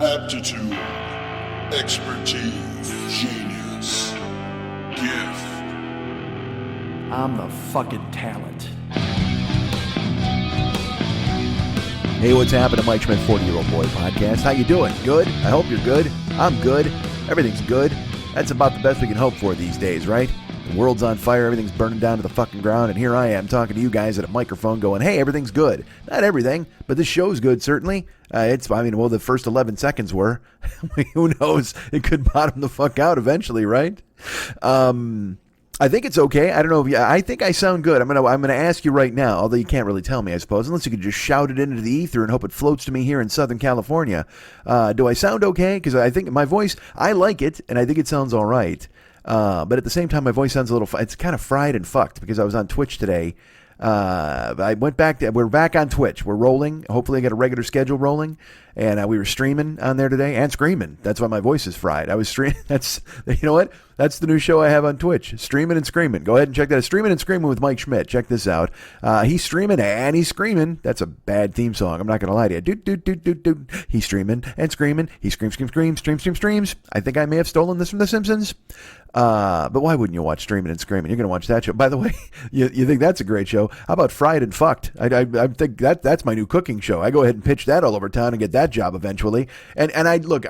aptitude, expertise, genius, gift. I'm the fucking talent. Hey, what's happening, Mike Schmidt, 40-Year-Old Boy Podcast? How you doing? Good? I hope you're good. I'm good. Everything's good. That's about the best we can hope for these days, right? The world's on fire, everything's burning down to the fucking ground, and here I am talking to you guys at a microphone going, hey, everything's good. Not everything, but this show's good, certainly. The first 11 seconds were. Who knows? It could bottom the fuck out eventually, right? I think it's okay. I don't know. I think I sound good. I'm gonna ask you right now, although you can't really tell me, I suppose, unless you could just shout it into the ether and hope it floats to me here in Southern California. Do I sound okay? Because I think my voice, I like it, and I think it sounds all right. But at the same time, my voice sounds a little, it's kind of fried and fucked because I was on Twitch today. I went back, we're back on Twitch. We're rolling. Hopefully I got a regular schedule rolling. And we were streaming on there today and screaming. That's why my voice is fried. I was streaming. You know what? That's the new show I have on Twitch. Streaming and Screaming. Go ahead and check that out. Streaming and Screaming with Mike Schmidt. Check this out. He's streaming and he's screaming. That's a bad theme song. I'm not going to lie to you. Do. He's streaming and screaming. He streams. I think I may have stolen this from The Simpsons. But why wouldn't you watch Streaming and Screaming? You're going to watch that show. By the way, you think that's a great show. How about Fried and Fucked? I think that's my new cooking show. I go ahead and pitch that all over town and get that job eventually. And look,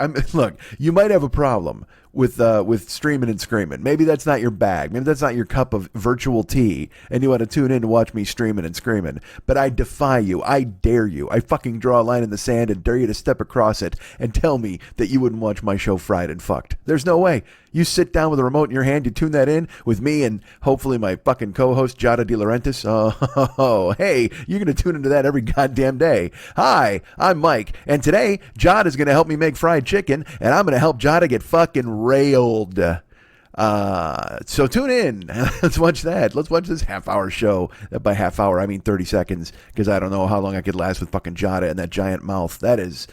you might have a problem with Streaming and Screaming. Maybe that's not your bag. Maybe that's not your cup of virtual tea, and you want to tune in to watch me streaming and screaming. But I defy you. I dare you. I fucking draw a line in the sand and dare you to step across it and tell me that you wouldn't watch my show Fried and Fucked. There's no way. You sit down with a remote in your hand, you tune that in with me and hopefully my fucking co-host, Jada De Laurentiis. Oh, hey, you're going to tune into that every goddamn day. Hi, I'm Mike, and today, Jada's going to help me make fried chicken, and I'm going to help Jada get fucking railed. So tune in. Let's watch that. Let's watch this half-hour show. By half hour, I mean 30 seconds, because I don't know how long I could last with fucking Jada and that giant mouth. That is...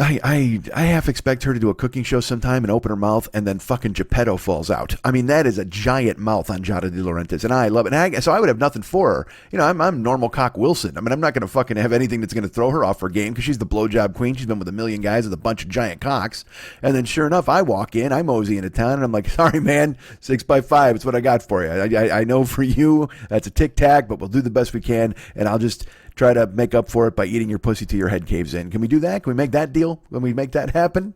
I half expect her to do a cooking show sometime and open her mouth and then fucking Geppetto falls out. I mean, that is a giant mouth on Jada De Laurentiis, and I love it. And so I would have nothing for her. You know, I'm normal cock Wilson. I mean, I'm not going to fucking have anything that's going to throw her off her game because she's the blowjob queen. She's been with a million guys with a bunch of giant cocks. And then sure enough, I walk in, I mosey into town, and I'm like, sorry, man, 6x5, it's what I got for you. I know for you, that's a tic-tac, but we'll do the best we can, and I'll just try to make up for it by eating your pussy till your head caves in. Can we do that? Can we make that deal? Can we make that happen?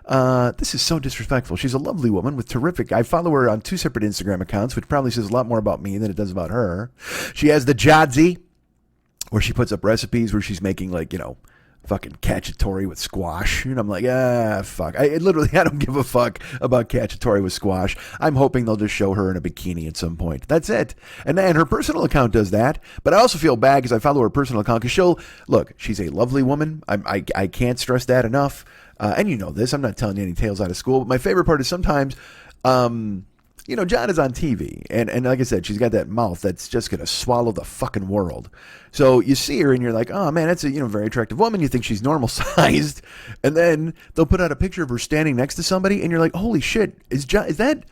This is so disrespectful. She's a lovely woman with terrific... I follow her on 2 separate Instagram accounts, which probably says a lot more about me than it does about her. She has the Jadzi, where she puts up recipes where she's making, like, you know, fucking cacciatore with squash. And I'm like, fuck. I don't give a fuck about cacciatore with squash. I'm hoping they'll just show her in a bikini at some point. That's it. And her personal account does that. But I also feel bad because I follow her personal account because she's a lovely woman. I can't stress that enough. And you know this. I'm not telling you any tales out of school. But my favorite part is sometimes... John is on TV, and like I said, she's got that mouth that's just going to swallow the fucking world. So you see her, and you're like, oh, man, that's a very attractive woman. You think she's normal-sized, and then they'll put out a picture of her standing next to somebody, and you're like, holy shit, is that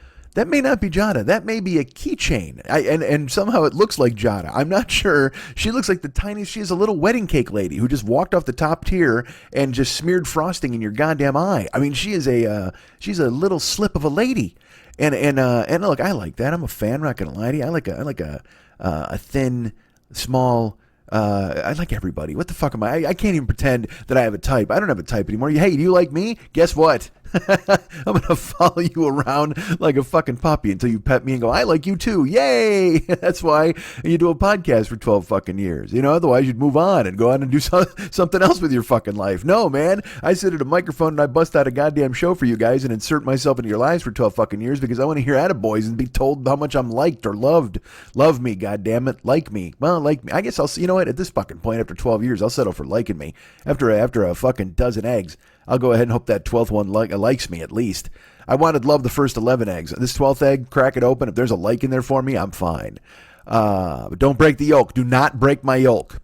may not be Jada. That may be a keychain, and somehow it looks like Jada. I'm not sure. She looks like the tiniest. She is a little wedding cake lady who just walked off the top tier and just smeared frosting in your goddamn eye. I mean, she's a little slip of a lady. And look, I like that. I'm a fan. I'm not gonna lie to you. I like a thin, small. I like everybody. What the fuck am I? I can't even pretend that I have a type. I don't have a type anymore. Hey, do you like me? Guess what? I'm going to follow you around like a fucking puppy until you pet me and go, I like you too. Yay. That's why you do a podcast for 12 fucking years. Otherwise you'd move on and go on and do something else with your fucking life. No, man. I sit at a microphone and I bust out a goddamn show for you guys and insert myself into your lives for 12 fucking years because I want to hear attaboys and be told how much I'm liked or loved. Love me, goddammit. Like me. Well, like me. I guess I'll see. You know what? At this fucking point, after 12 years, I'll settle for liking me. After a fucking dozen eggs, I'll go ahead and hope that 12th one likes me at least. I wanted love the first 11 eggs. This 12th egg, crack it open. If there's a like in there for me, I'm fine. But don't break the yolk. Do not break my yolk.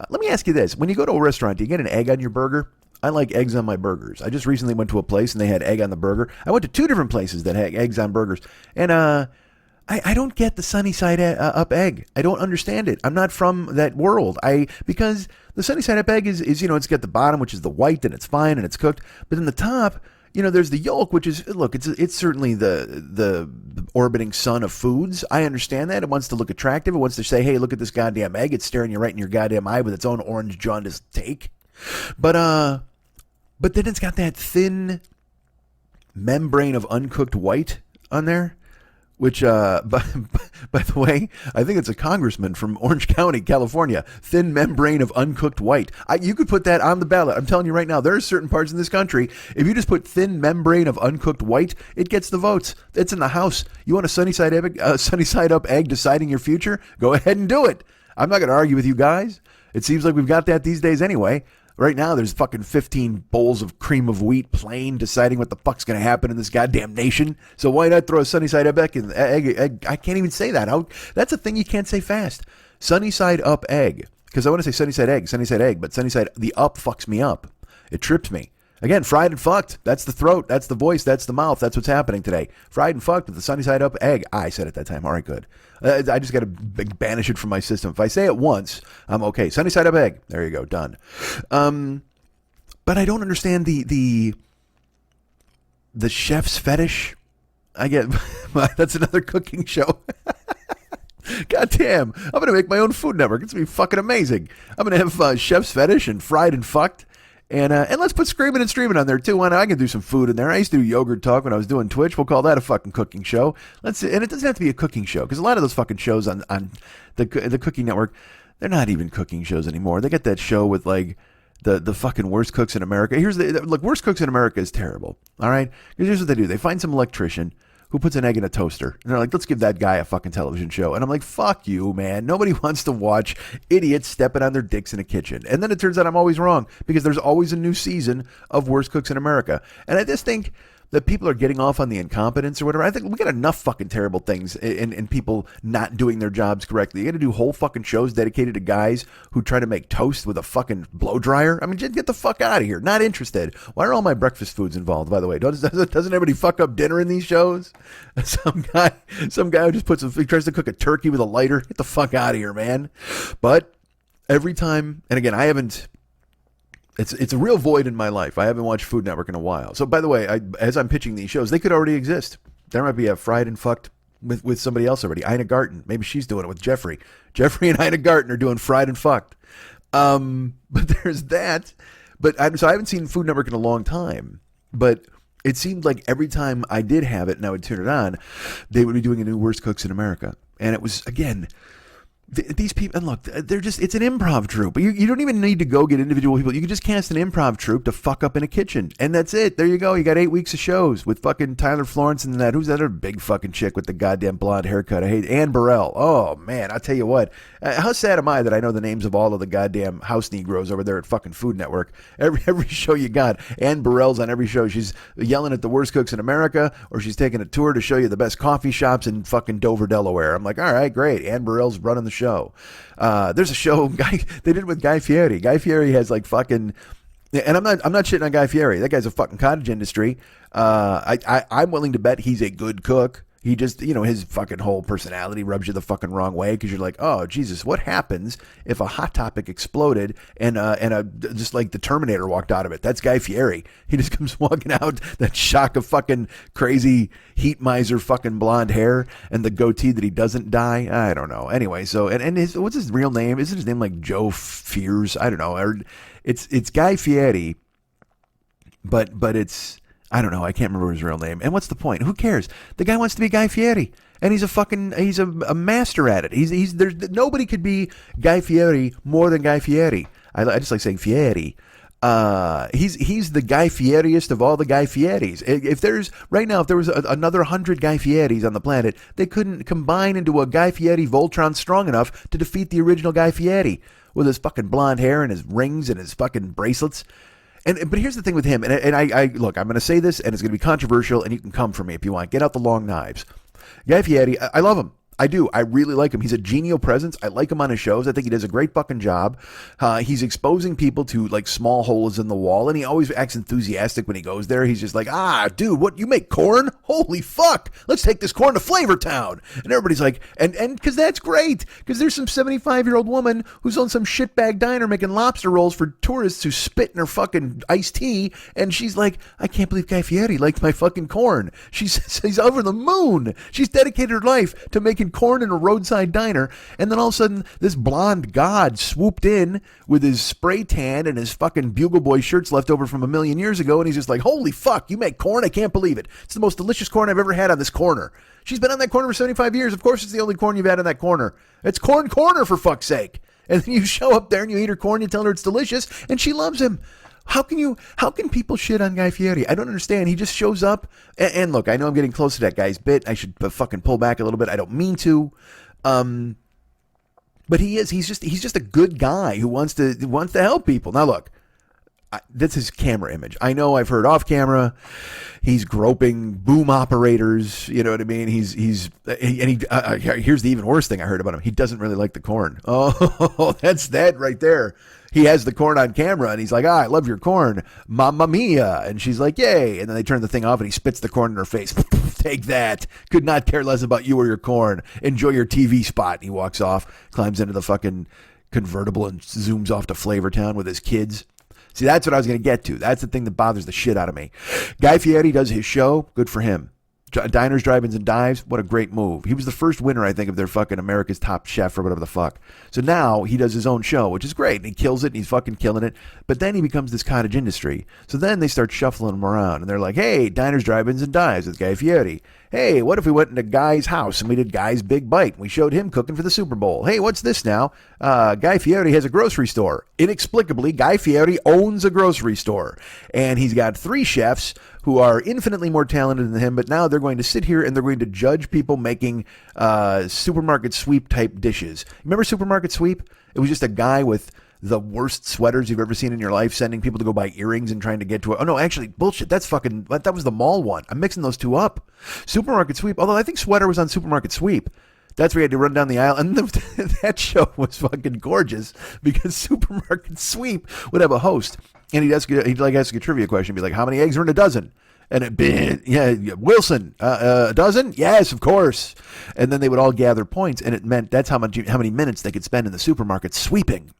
Let me ask you this. When you go to a restaurant, do you get an egg on your burger? I like eggs on my burgers. I just recently went to a place and they had egg on the burger. I went to 2 different places that had eggs on burgers. And I don't get the sunny side up egg. I don't understand it. I'm not from that world. Because the sunny side up egg is it's got the bottom, which is the white, and it's fine and it's cooked. But then the top, there's the yolk, which is, look, it's certainly the orbiting sun of foods. I understand that. It wants to look attractive. It wants to say, hey, look at this goddamn egg. It's staring you right in your goddamn eye with its own orange jaundiced take. But then it's got that thin membrane of uncooked white on there. Which, by the way, I think it's a congressman from Orange County, California. Thin membrane of uncooked white. You could put that on the ballot. I'm telling you right now, there are certain parts in this country, if you just put thin membrane of uncooked white, it gets the votes. It's in the House. You want a sunny side up egg deciding your future? Go ahead and do it. I'm not going to argue with you guys. It seems like we've got that these days anyway. Right now, there's fucking 15 bowls of cream of wheat plain deciding what the fuck's going to happen in this goddamn nation. So why not throw a sunny side up egg? I can't even say that. That's a thing you can't say fast. Sunny side up egg. Because I want to say sunny side egg, but sunny side, the up fucks me up. It trips me. Again, fried and fucked. That's the throat. That's the voice. That's the mouth. That's what's happening today. Fried and fucked with the sunny side up egg. I said it that time. All right, good. I just got to banish it from my system. If I say it once, I'm okay. Sunny side up egg. There you go. Done. But I don't understand the chef's fetish. I get that's another cooking show. God damn. I'm going to make my own Food Network. It's going to be fucking amazing. I'm going to have chef's fetish and fried and fucked. And let's put Screaming and Streaming on there too. Why not? I can do some food in there. I used to do Yogurt Talk when I was doing Twitch. We'll call that a fucking cooking show. And it doesn't have to be a cooking show, because a lot of those fucking shows on the Cooking Network, they're not even cooking shows anymore. They get that show with like the fucking worst cooks in America. Look, worst cooks in America is terrible. All right, because here's what they do: they find some electrician who puts an egg in a toaster. And they're like, let's give that guy a fucking television show. And I'm like, fuck you, man. Nobody wants to watch idiots stepping on their dicks in a kitchen. And then it turns out I'm always wrong, because there's always a new season of Worst Cooks in America. And I just think that people are getting off on the incompetence or whatever. I think we got enough fucking terrible things in people not doing their jobs correctly. You got to do whole fucking shows dedicated to guys who try to make toast with a fucking blow dryer. I mean, just get the fuck out of here. Not interested. Why are all my breakfast foods involved, by the way? Doesn't everybody fuck up dinner in these shows? Some guy who just he tries to cook a turkey with a lighter. Get the fuck out of here, man. But every time, and again, I haven't. It's a real void in my life. I haven't watched Food Network in a while. So, by the way, as I'm pitching these shows, they could already exist. There might be a Fried and Fucked with somebody else already. Ina Garten. Maybe she's doing it with Jeffrey. Jeffrey and Ina Garten are doing Fried and Fucked. But there's that. So I haven't seen Food Network in a long time. But it seemed like every time I did have it and I would turn it on, they would be doing a new Worst Cooks in America. And it was, again, these people, and look, it's an improv troupe. You don't even need to go get individual people. You can just cast an improv troupe to fuck up in a kitchen. And that's it. There you go. You got 8 weeks of shows with fucking Tyler Florence and who's that other big fucking chick with the goddamn blonde haircut? I hate Ann Burrell. Oh, man, I'll tell you what. How sad am I that I know the names of all of the goddamn house Negroes over there at fucking Food Network? Every show you got, Ann Burrell's on every show. She's yelling at the worst cooks in America, or she's taking a tour to show you the best coffee shops in fucking Dover, Delaware. I'm like, all right, great. Ann Burrell's running the show. There's a show they did with Guy Fieri. Guy Fieri has like fucking, and I'm not shitting on Guy Fieri. That guy's a fucking cottage industry. I'm willing to bet he's a good cook. He just, his fucking whole personality rubs you the fucking wrong way, because you're like, oh, Jesus, what happens if a Hot Topic exploded and just like the Terminator walked out of it? That's Guy Fieri. He just comes walking out, that shock of fucking crazy heat miser fucking blonde hair and the goatee that he doesn't dye. I don't know. Anyway, so, and what's his real name? Isn't his name like Joe Fears? I don't know. Or it's Guy Fieri, but it's, I don't know. I can't remember his real name. And what's the point? Who cares? The guy wants to be Guy Fieri, and he's a master at it. There's nobody could be Guy Fieri more than Guy Fieri. I just like saying Fieri. He's the Guy Fieriest of all the Guy Fieris. If there was another 100 Guy Fieris on the planet, they couldn't combine into a Guy Fieri Voltron strong enough to defeat the original Guy Fieri with his fucking blonde hair and his rings and his fucking bracelets. But here's the thing with him, and I look, I'm going to say this, and it's going to be controversial, and you can come for me if you want. Get out the long knives. Guy Fieri, I love him. I do. I really like him. He's a genial presence. I like him on his shows. I think he does a great fucking job. He's exposing people to like small holes in the wall, and he always acts enthusiastic when he goes there. He's just like, dude, what, you make corn? Holy fuck. Let's take this corn to Flavor Town. And everybody's like, and because that's great, because there's some 75-year-old woman who's on some shitbag diner making lobster rolls for tourists who spit in her fucking iced tea, and she's like, I can't believe Guy Fieri liked my fucking corn. She's over the moon. She's dedicated her life to making corn in a roadside diner, and then all of a sudden this blonde god swooped in with his spray tan and his fucking Bugle Boy shirts left over from a million years ago, and he's just like, holy fuck, you make corn? I can't believe it. It's the most delicious corn I've ever had on this corner. She's been on that corner for 75 years. Of course it's the only corn you've had on that corner. It's Corn Corner, for fuck's sake. And then you show up there and you eat her corn, you tell her it's delicious, and she loves him. How can people shit on Guy Fieri? I don't understand. He just shows up, and look, I know I'm getting close to that guy's bit. I should fucking pull back a little bit. I don't mean to. But he's just a good guy who wants to help people. Now look, that's his camera image. I know I've heard off camera, he's groping boom operators. You know what I mean? Here's the even worse thing I heard about him. He doesn't really like the corn. Oh, that's that right there. He has the corn on camera, and he's like, I love your corn, mamma mia. And she's like, yay. And then they turn the thing off, and he spits the corn in her face. Take that. Could not care less about you or your corn. Enjoy your TV spot. And he walks off, climbs into the fucking convertible, and zooms off to Flavor Town with his kids. See, that's what I was going to get to. That's the thing that bothers the shit out of me. Guy Fieri does his show. Good for him. Diners, Drive-Ins, and Dives, what a great move. He was the first winner, I think, of their fucking America's Top Chef or whatever the fuck. So now he does his own show, which is great. And he kills it, and he's fucking killing it. But then he becomes this cottage industry. So then they start shuffling him around. And they're like, hey, Diners, Drive-Ins, and Dives with Guy Fieri. Hey, what if we went into Guy's house and we did Guy's Big Bite? We showed him cooking for the Super Bowl. Hey, what's this now? Guy Fieri has a grocery store. Inexplicably, Guy Fieri owns a grocery store. And he's got 3 chefs who are infinitely more talented than him, but now they're going to sit here and they're going to judge people making supermarket sweep type dishes. Remember Supermarket Sweep? It was just a guy with the worst sweaters you've ever seen in your life, sending people to go buy earrings and trying to get to it. Oh no, actually, bullshit. That was the mall one. I'm mixing those two up. Supermarket Sweep, although I think Sweater was on Supermarket Sweep. That's where you had to run down the aisle. And that show was fucking gorgeous because Supermarket Sweep would have a host. And he'd ask you a trivia question. Be like, how many eggs are in a dozen? And Wilson, a dozen? Yes, of course. And then they would all gather points. And it meant that's how many minutes they could spend in the supermarket sweeping.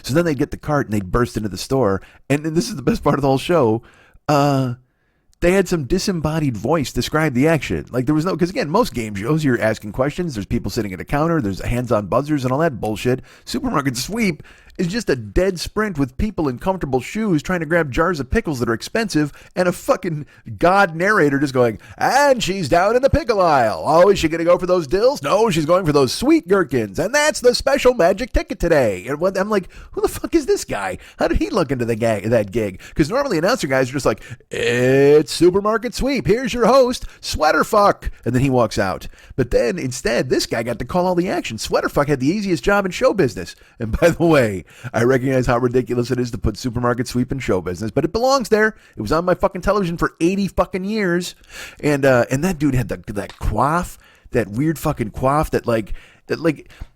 So then they'd get the cart and they'd burst into the store. And this is the best part of the whole show. They had some disembodied voice describe the action. Like there was no, because again, most game shows, you're asking questions. There's people sitting at a counter. There's hands-on buzzers and all that bullshit. Supermarket Sweep is just a dead sprint with people in comfortable shoes trying to grab jars of pickles that are expensive and a fucking god narrator just going, and she's down in the pickle aisle. Oh, is she going to go for those dills? No, she's going for those sweet gherkins. And that's the special magic ticket today. And I'm like, who the fuck is this guy? How did he look into that gig? Because normally announcer guys are just like, it's Supermarket Sweep. Here's your host, Sweaterfuck. And then he walks out. But then instead, this guy got to call all the action. Sweaterfuck had the easiest job in show business. And by the way, I recognize how ridiculous it is to put Supermarket Sweep in show business, but it belongs there. It was on my fucking television for 80 fucking years. And that dude had that coif, that weird fucking coif that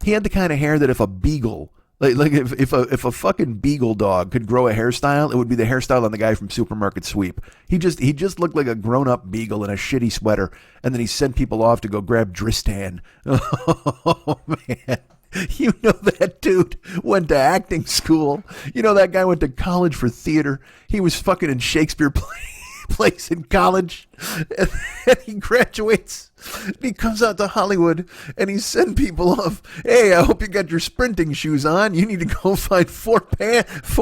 he had the kind of hair that if a beagle, if a fucking beagle dog could grow a hairstyle, it would be the hairstyle on the guy from Supermarket Sweep. He just looked like a grown-up beagle in a shitty sweater, and then he sent people off to go grab Dristan. Oh, man. You know that dude went to acting school. You know that guy went to college for theater. He was fucking in Shakespeare plays in college. And he graduates. He comes out to Hollywood and he's sending people off. Hey, I hope you got your sprinting shoes on. You need to go find 4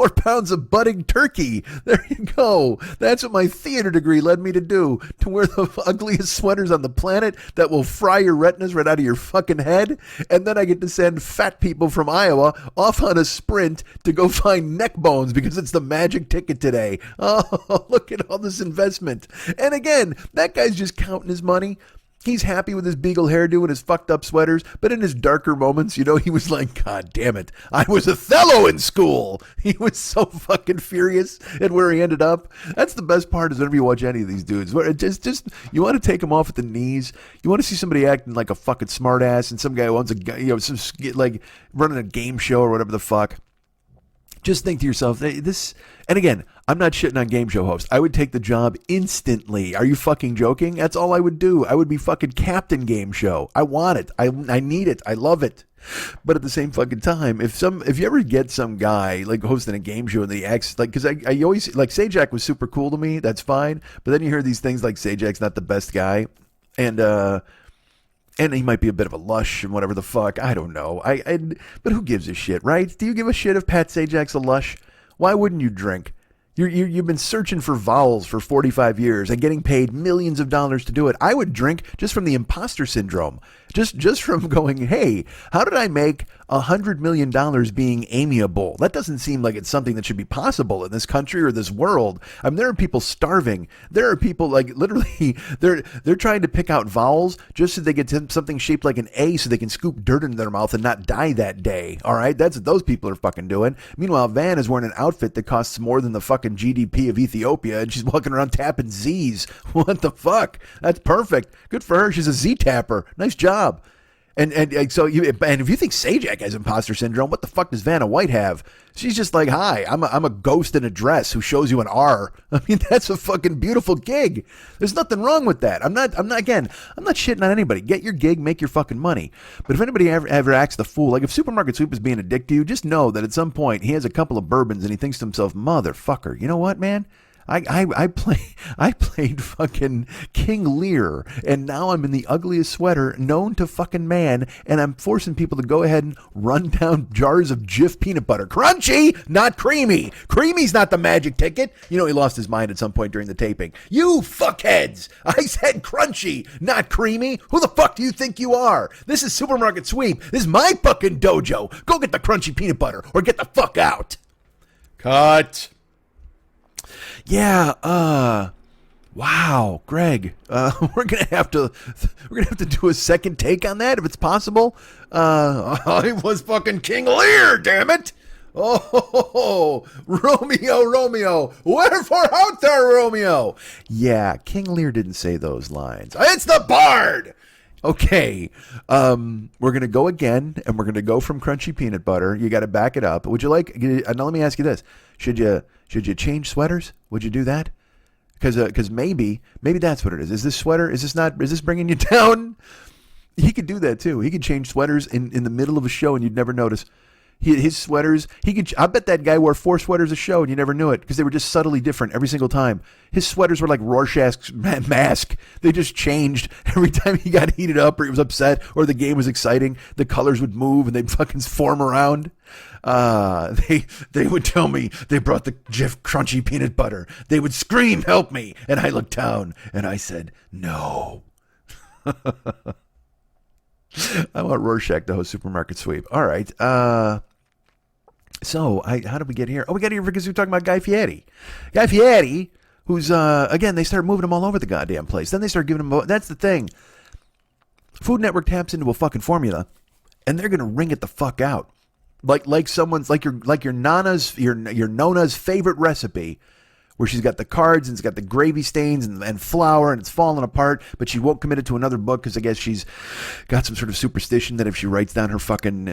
pounds of budding turkey. There you go. That's what my theater degree led me to do. To wear the ugliest sweaters on the planet that will fry your retinas right out of your fucking head. And then I get to send fat people from Iowa off on a sprint to go find neck bones because it's the magic ticket today. Oh, look at all this investment. And again, that guy's just counting his money. He's happy with his beagle hairdo and his fucked up sweaters, but in his darker moments, he was like, God damn it, I was Othello in school. He was so fucking furious at where he ended up. That's the best part is whenever you watch any of these dudes. Where it just you want to take them off at the knees. You want to see somebody acting like a fucking smartass and some guy who owns like running a game show or whatever the fuck. Just think to yourself, and again, I'm not shitting on game show hosts. I would take the job instantly. Are you fucking joking? That's all I would do. I would be fucking captain game show. I want it. I need it. I love it. But at the same fucking time, if you ever get some guy like hosting a game show and the acts like, because I always like Sajak was super cool to me. That's fine. But then you hear these things like Sajak's not the best guy, and he might be a bit of a lush and whatever the fuck. I don't know. But who gives a shit, right? Do you give a shit if Pat Sajak's a lush? Why wouldn't you drink? You've been searching for vowels for 45 years and getting paid millions of dollars to do it. I would drink just from the imposter syndrome. Just from going, hey, how did I make $100 million being amiable? That doesn't seem like it's something that should be possible in this country or this world. I mean, there are people starving. There are people like literally they're trying to pick out vowels just so they get something shaped like an A so they can scoop dirt into their mouth and not die that day. All right, that's what those people are fucking doing. Meanwhile, Van is wearing an outfit that costs more than the fucking GDP of Ethiopia, and she's walking around tapping Z's. What the fuck? That's perfect. Good for her. She's a Z tapper. Nice job. And if you think Sajak has imposter syndrome, what the fuck does Vanna White have? She's just like, hi, I'm a ghost in a dress who shows you an R. I mean, that's a fucking beautiful gig. There's nothing wrong with that. I'm not shitting on anybody. Get your gig, make your fucking money. But if anybody ever acts the fool, like if Supermarket Sweep is being a dick to you, just know that at some point he has a couple of bourbons and he thinks to himself, motherfucker, you know what, man? I played fucking King Lear, and now I'm in the ugliest sweater known to fucking man, and I'm forcing people to go ahead and run down jars of Jif peanut butter. Crunchy, not creamy. Creamy's not the magic ticket. He lost his mind at some point during the taping. You fuckheads! I said crunchy, not creamy. Who the fuck do you think you are? This is Supermarket Sweep. This is my fucking dojo. Go get the crunchy peanut butter, or get the fuck out. Cut. Yeah, wow, Greg, we're gonna have to do a second take on that if it's possible. I was fucking King Lear, damn it! Oh, Romeo, wherefore art thou, Romeo? Yeah, King Lear didn't say those lines. It's the Bard. Okay, we're gonna go again, and we're gonna go from crunchy peanut butter. You got to back it up. Would you like? Now let me ask you this: Should you change sweaters? Would you do that? Because maybe that's what it is. Is this sweater? Is this bringing you down? He could do that too. He could change sweaters in the middle of a show and you'd never notice. His sweaters, I bet that guy wore 4 sweaters a show and you never knew it because they were just subtly different every single time. His sweaters were like Rorschach's mask. They just changed every time he got heated up or he was upset or the game was exciting. The colors would move and they'd fucking form around. They would tell me they brought the Jif crunchy peanut butter. They would scream, help me. And I looked down and I said, no. I want Rorschach to host Supermarket Sweep. All right. So how did we get here? Oh, we got here because we were talking about Guy Fieri. Guy Fieri, who's, again, they started moving him all over the goddamn place. Then they started giving him, that's the thing. Food Network taps into a fucking formula and they're going to wring it the fuck out. Like someone's, like your Nana's, your Nona's favorite recipe, where she's got the cards and it's got the gravy stains and flour and it's falling apart, but she won't commit it to another book because I guess she's got some sort of superstition that if she writes down her fucking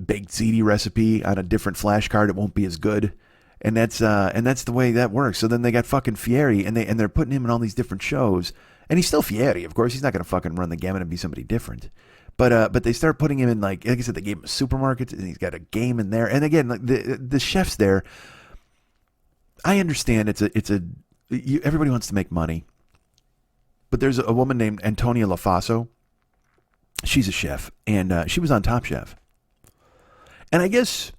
baked ziti recipe on a different flashcard, it won't be as good. And that's the way that works. So then they got fucking Fieri and they're putting him in all these different shows, and he's still Fieri, of course. He's not gonna fucking run the gamut and be somebody different. But they start putting him in like I said, they gave him a supermarket and he's got a game in there. And again, like the chefs there. I understand everybody wants to make money, but there's a woman named Antonia Lafaso. She's a chef, and she was on Top Chef. And I guess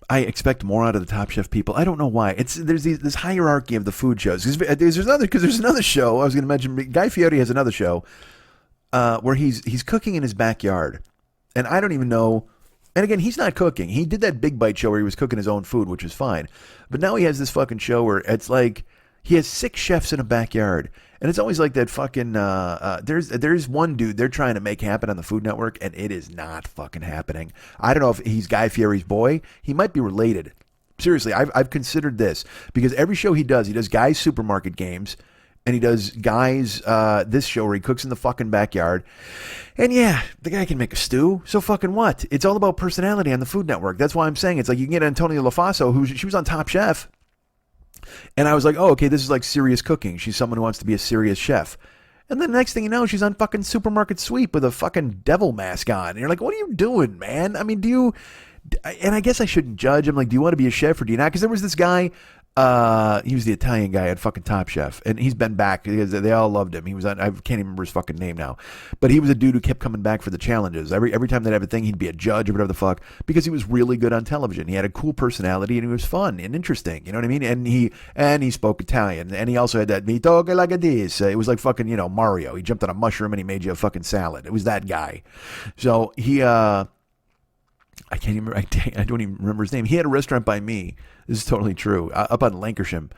I expect more out of the Top Chef people. I don't know why. There's this hierarchy of the food shows. There's another show I was going to mention. Guy Fieri has another show where he's cooking in his backyard, and I don't even know. And again, he's not cooking. He did that Big Bite show where he was cooking his own food, which was fine. But now he has this fucking show where it's like, He has 6 chefs in a backyard. And it's always like that fucking, there's one dude they're trying to make happen on the Food Network, and it is not fucking happening. I don't know if he's Guy Fieri's boy. He might be related. Seriously, I've considered this, because every show he does Guy's Supermarket Games, and he does Guy's, this show where he cooks in the fucking backyard. And yeah, the guy can make a stew, so fucking what? It's all about personality on the Food Network. That's why I'm saying it's like you can get Antonia Lofaso, she was on Top Chef. And I was like, oh, okay, this is like serious cooking. She's someone who wants to be a serious chef. And then the next thing you know, she's on fucking Supermarket Sweep with a fucking devil mask on. And you're like, what are you doing, man? I mean, and I guess I shouldn't judge. I'm like, do you want to be a chef or do you not? Because there was this guy, he was the Italian guy at fucking Top Chef, and he's been back because they all loved him. He was on, I can't even remember his fucking name now, but he was a dude who kept coming back for the challenges. Every time they'd have a thing, he'd be a judge or whatever the fuck, because he was really good on television. He had a cool personality, and he was fun and interesting. You know what I mean? And he spoke Italian, and he also had that "mi tocca like this." It was like fucking, Mario. He jumped on a mushroom and he made you a fucking salad. It was that guy. So he, I can't even. I don't even remember his name. He had a restaurant by me. This is totally true. Up on Lancashire,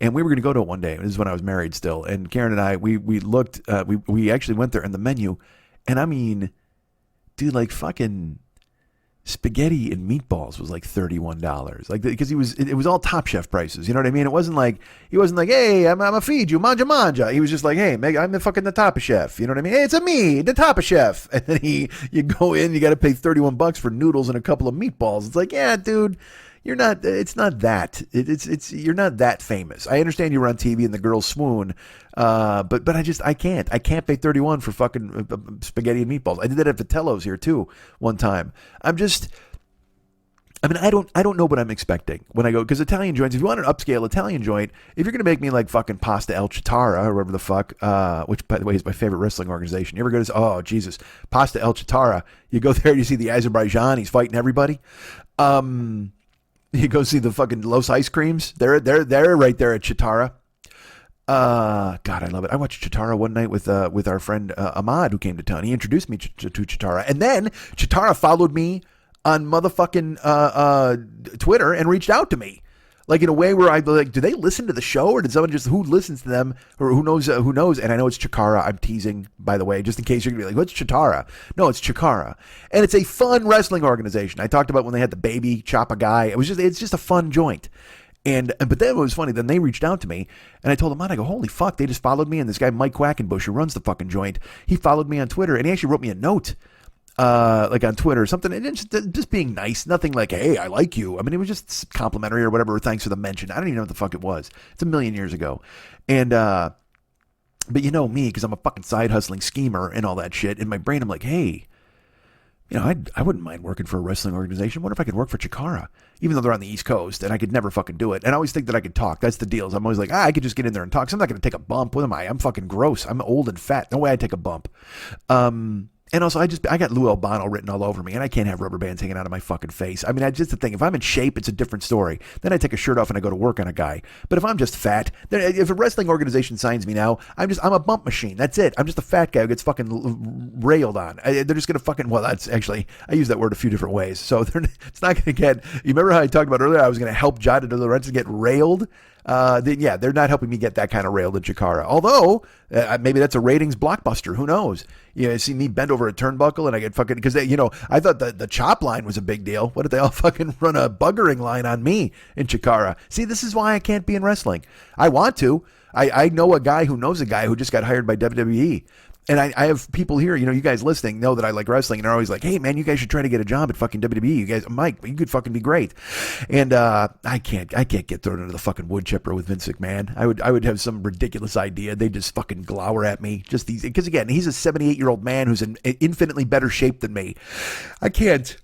and we were going to go to it one day. This is when I was married still. And Karen and I, we looked. We actually went there, and the menu, and I mean, dude, like fucking spaghetti and meatballs was like $31. Like, because it was all Top Chef prices. You know what I mean? It wasn't like, he wasn't like, hey, I'm a feed you, manja. He was just like, hey, I'm the fucking the Top Chef. You know what I mean? Hey, it's me, the Top Chef. And then you go in, you got to pay $31 for noodles and a couple of meatballs. It's like, yeah, dude. You're not. It's not that. You're not that famous. I understand you were on TV and the girls swoon, but I can't pay $31 for fucking spaghetti and meatballs. I did that at Vitello's here too one time. I don't know what I'm expecting when I go, because Italian joints, if you want an upscale Italian joint, if you're gonna make me like fucking Pasta El Chitarra or whatever the fuck, which by the way is my favorite wrestling organization. You ever go to Pasta El Chitarra? You go there, you see the Azerbaijan, he's fighting everybody. You go see the fucking Los Ice Creams. They're right there at Chitara. God, I love it. I watched Chitara one night with our friend Ahmad, who came to town. He introduced me to Chitara, and then Chitara followed me on motherfucking Twitter and reached out to me, like in a way where I'd be like, do they listen to the show, or did someone who listens to them, or who knows? And I know it's Chikara. I'm teasing, by the way, just in case you're gonna be like, what's Chitara? No, it's Chikara, and it's a fun wrestling organization. I talked about when they had the baby chop a guy. It's just a fun joint. But then it was funny. Then they reached out to me, and I told them, I go, holy fuck, they just followed me. And this guy Mike Quackenbush, who runs the fucking joint, he followed me on Twitter, and he actually wrote me a note. Like on Twitter or something, and just being nice, nothing like, hey, I like you. I mean, it was just complimentary or whatever, thanks for the mention. I don't even know what the fuck it was. It's a million years ago. And, but you know me, because I'm a fucking side hustling schemer and all that shit. In my brain, I'm like, hey, I wouldn't mind working for a wrestling organization. What if I could work for Chikara? Even though they're on the East Coast, and I could never fucking do it. And I always think that I could talk. That's the deal. I'm always like, I could just get in there and talk. So I'm not going to take a bump. What am I? I'm fucking gross. I'm old and fat. No way I'd take a bump. And also, I got Lou Albano written all over me, and I can't have rubber bands hanging out of my fucking face. I mean, that's just the thing. If I'm in shape, it's a different story. Then I take a shirt off and I go to work on a guy. But if I'm just fat, then if a wrestling organization signs me now, I'm a bump machine. That's it. I'm just a fat guy who gets fucking railed on. They're just going to fucking, well, that's actually, I use that word a few different ways. So it's not going to get, you remember how I talked about earlier, I was going to help Jada De Lorenzo get railed? They're not helping me get that kind of railed in Chikara. Although, maybe that's a ratings blockbuster. Who knows? You see me bend over a turnbuckle and I get fucking, because I thought the chop line was a big deal. What if they all fucking run a buggering line on me in Chikara? See, this is why I can't be in wrestling. I want to. I know a guy who knows a guy who just got hired by WWE. And I have people here, you guys listening know that I like wrestling, and they're always like, hey, man, you guys should try to get a job at fucking WWE. You guys, Mike, you could fucking be great. And I can't get thrown into the fucking wood chipper with Vince McMahon. I would have some ridiculous idea. They just fucking glower at me. Because again, he's a 78-year-old man who's in infinitely better shape than me. I can't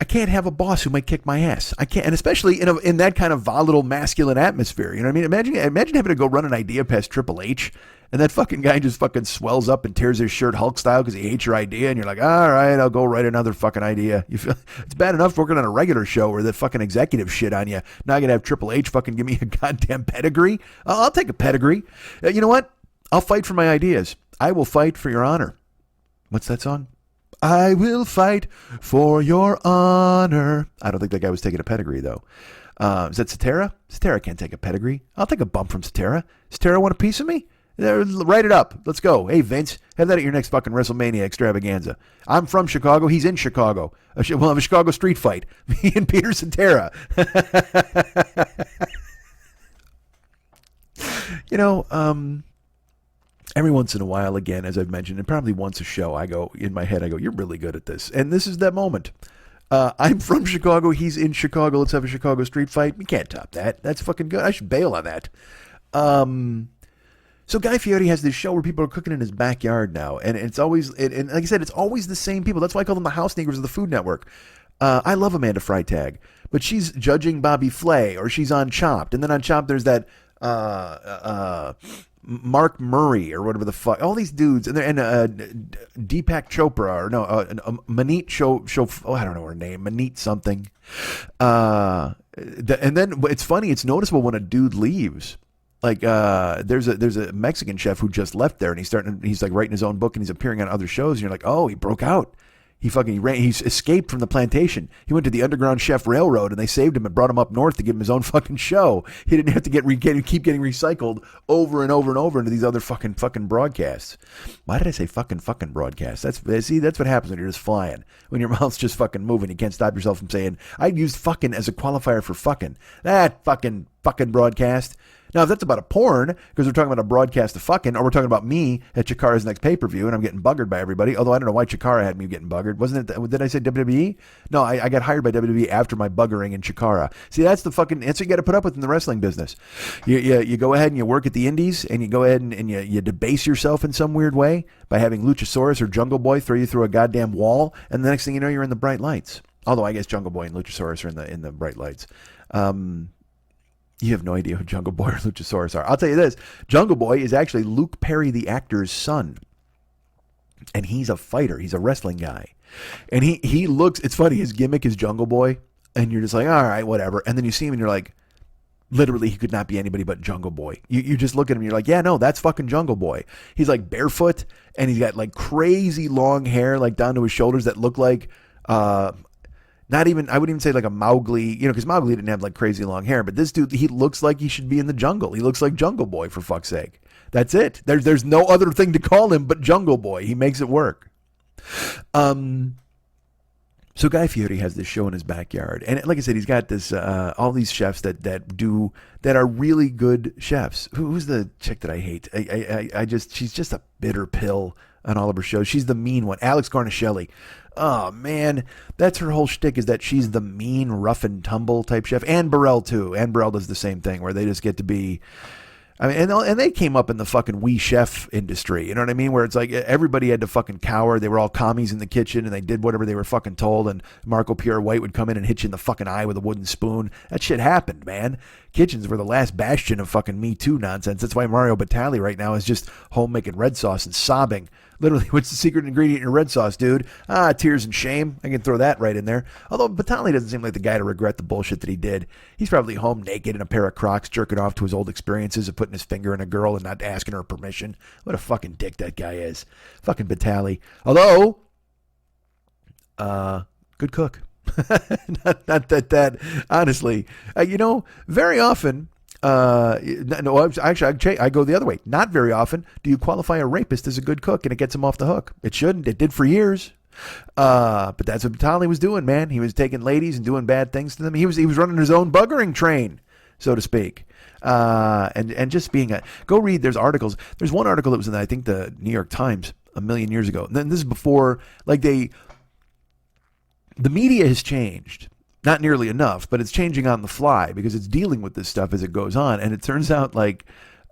have a boss who might kick my ass. I can't, and especially in that kind of volatile masculine atmosphere. You know what I mean? Imagine having to go run an idea past Triple H, and that fucking guy just fucking swells up and tears his shirt Hulk style because he hates your idea, and you're like, all right, I'll go write another fucking idea. You feel it's bad enough working on a regular show where the fucking executive shit on you. Now I gotta have Triple H fucking give me a goddamn pedigree. I'll take a pedigree. You know what? I'll fight for my ideas. I will fight for your honor. What's that song? I will fight for your honor. I don't think that guy was taking a pedigree, though. Is that Cetera? Cetera can't take a pedigree. I'll take a bump from Cetera. Cetera want a piece of me? Write it up. Let's go. Hey, Vince, have that at your next fucking WrestleMania extravaganza. I'm from Chicago. He's in Chicago. We'll have a Chicago street fight. Me and Peter Cetera. You know, every once in a while, again, as I've mentioned, and probably once a show, I go, in my head, I go, you're really good at this. And this is that moment. I'm from Chicago. He's in Chicago. Let's have a Chicago street fight. We can't top that. That's fucking good. I should bail on that. So Guy Fieri has this show where people are cooking in his backyard now. And it's always, and like I said, it's always the same people. That's why I call them the House Negroes of the Food Network. I love Amanda Freitag, but she's judging Bobby Flay, or she's on Chopped. And then on Chopped, there's that Mark Murray, or whatever the fuck. All these dudes. And Deepak Chopra, or no, Maneet I don't know her name. Maneet something. And then it's funny, it's noticeable when a dude leaves. Like there's a Mexican chef who just left there, and he's like writing his own book, and he's appearing on other shows, and you're like, oh, he broke out. He escaped from the plantation. He went to the Underground Chef Railroad, and they saved him and brought him up north to give him his own fucking show. He didn't have to keep getting recycled over and over and over into these other fucking broadcasts. Why did I say fucking broadcasts? That's what happens when you're just flying. When your mouth's just fucking moving, you can't stop yourself from saying, I'd use fucking as a qualifier for fucking. That fucking broadcast. Now, if that's about a porn, because we're talking about a broadcast of fucking, or we're talking about me at Chikara's next pay-per-view, and I'm getting buggered by everybody, although I don't know why Chikara had me getting buggered. Wasn't it, did I say WWE? No, I got hired by WWE after my buggering in Chikara. See, that's what you got to put up with in the wrestling business. You go ahead and you work at the indies, and you go ahead and you debase yourself in some weird way by having Luchasaurus or Jungle Boy throw you through a goddamn wall, and the next thing you know, you're in the bright lights. Although I guess Jungle Boy and Luchasaurus are in the bright lights. You have no idea who Jungle Boy or Luchasaurus are. I'll tell you this. Jungle Boy is actually Luke Perry, the actor's son. And he's a fighter. He's a wrestling guy. And he looks, it's funny, his gimmick is Jungle Boy. And you're just like, all right, whatever. And then you see him and you're like, literally, he could not be anybody but Jungle Boy. You just look at him and you're like, yeah, no, that's fucking Jungle Boy. He's like barefoot, and he's got like crazy long hair, like down to his shoulders that look like, not even, I wouldn't even say like a Mowgli, because Mowgli didn't have like crazy long hair, but this dude, he looks like he should be in the jungle. He looks like Jungle Boy, for fuck's sake. That's it. There's no other thing to call him but Jungle Boy. He makes it work. So Guy Fieri has this show in his backyard, and like I said, he's got this all these chefs that are really good chefs. Who's the chick that I hate? She's just a bitter pill on all of her shows. She's the mean one, Alex Garnaschelli. Oh man, that's her whole shtick, is that she's the mean, rough and tumble type chef. Ann Burrell too. Ann Burrell does the same thing, where they just get to be. I mean, and they came up in the fucking wee chef industry, you know what I mean? Where it's like everybody had to fucking cower. They were all commies in the kitchen, and they did whatever they were fucking told. And Marco Pierre White would come in and hit you in the fucking eye with a wooden spoon. That shit happened, man. Kitchens were the last bastion of fucking Me Too nonsense. That's why Mario Batali right now is just home making red sauce and sobbing. Literally, what's the secret ingredient in your red sauce, dude? Tears and shame. I can throw that right in there. Although Batali doesn't seem like the guy to regret the bullshit that he did. He's probably home naked in a pair of Crocs, jerking off to his old experiences of putting his finger in a girl and not asking her permission. What a fucking dick that guy is. Fucking Batali. Although, good cook. not that, honestly. Very often... no, actually, I go the other way. Not very often do you qualify a rapist as a good cook and it gets him off the hook. It shouldn't. It did for years. But that's what Batali was doing, man. He was taking ladies and doing bad things to them. He was running his own buggering train, so to speak. And just being go read. There's articles. There's one article that was in, I think, the New York Times a million years ago. And then this is before, like the media has changed. Not nearly enough, but it's changing on the fly because it's dealing with this stuff as it goes on. And it turns out like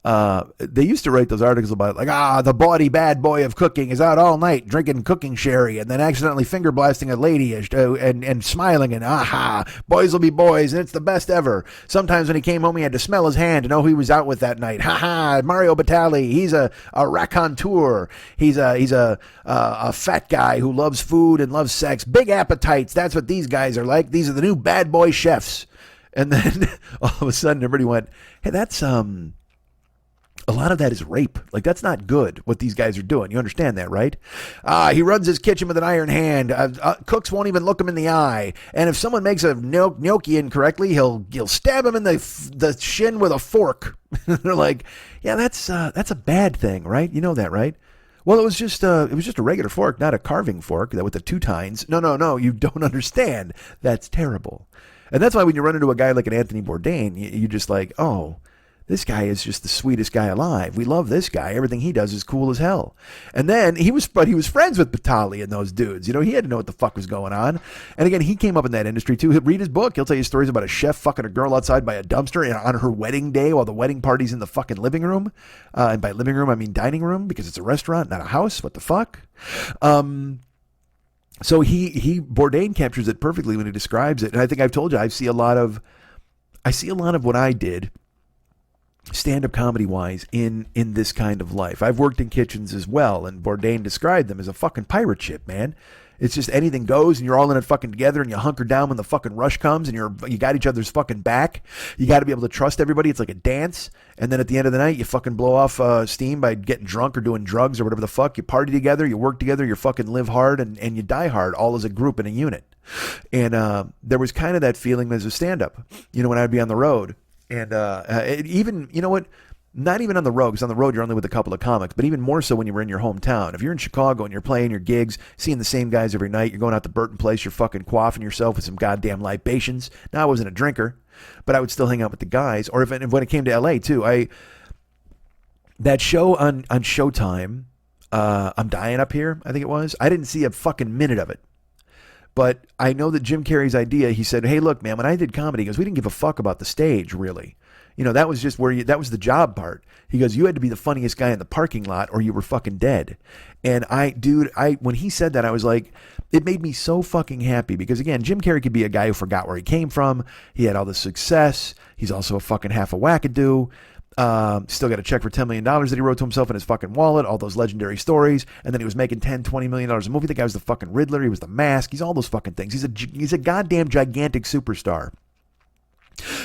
they used to write those articles about like, the bawdy bad boy of cooking is out all night drinking cooking sherry and then accidentally finger blasting a lady and smiling and boys will be boys and it's the best ever. Sometimes when he came home, he had to smell his hand to know who he was out with that night. Mario Batali, he's a raconteur. He's a fat guy who loves food and loves sex. Big appetites. That's what these guys are like. These are the new bad boy chefs. And then all of a sudden everybody went, hey, that's a lot of that is rape. Like, that's not good, what these guys are doing. You understand that, right? He runs his kitchen with an iron hand. Cooks won't even look him in the eye. And if someone makes a gnocchi incorrectly, he'll stab him in the shin with a fork. They're like, yeah, that's a bad thing, right? You know that, right? Well, it was just a regular fork, not a carving fork that with the two tines. No, you don't understand. That's terrible. And that's why when you run into a guy like an Anthony Bourdain, you're just like, oh, this guy is just the sweetest guy alive. We love this guy. Everything he does is cool as hell. And then he was friends with Batali and those dudes. You know, he had to know what the fuck was going on. And again, he came up in that industry too. He'll read his book. He'll tell you stories about a chef fucking a girl outside by a dumpster on her wedding day while the wedding party's in the fucking living room. And by living room, I mean dining room, because it's a restaurant, not a house. What the fuck? So Bourdain captures it perfectly when he describes it. And I think I've told you, I see a lot of what I did stand-up comedy-wise in this kind of life. I've worked in kitchens as well, and Bourdain described them as a fucking pirate ship, man. It's just anything goes, and you're all in it fucking together, and you hunker down when the fucking rush comes, and you got each other's fucking back. You got to be able to trust everybody. It's like a dance, and then at the end of the night, you fucking blow off steam by getting drunk or doing drugs or whatever the fuck. You party together, you work together, you fucking live hard, and you die hard, all as a group in a unit. And there was kind of that feeling as a stand-up, you know, when I'd be on the road. And even, you know what, not even on the road, because on the road you're only with a couple of comics, but even more so when you were in your hometown. If you're in Chicago and you're playing your gigs, seeing the same guys every night, you're going out to Burton Place, you're fucking quaffing yourself with some goddamn libations. Now, I wasn't a drinker, but I would still hang out with the guys. Or when it came to LA too, that show on Showtime, I'm Dying Up Here, I think it was, I didn't see a fucking minute of it. But I know that Jim Carrey's idea, he said, hey, look, man, when I did comedy, he goes, we didn't give a fuck about the stage, really. You know, that was just that was the job part. He goes, you had to be the funniest guy in the parking lot or you were fucking dead. And when he said that, I was like, it made me so fucking happy because, again, Jim Carrey could be a guy who forgot where he came from. He had all this success. He's also a fucking half a wackadoo. Still got a check for $10 million that he wrote to himself in his fucking wallet, all those legendary stories. And then he was making $10-20 million a movie. The guy was the fucking Riddler. He was the Mask. He's all those fucking things. He's a goddamn gigantic superstar.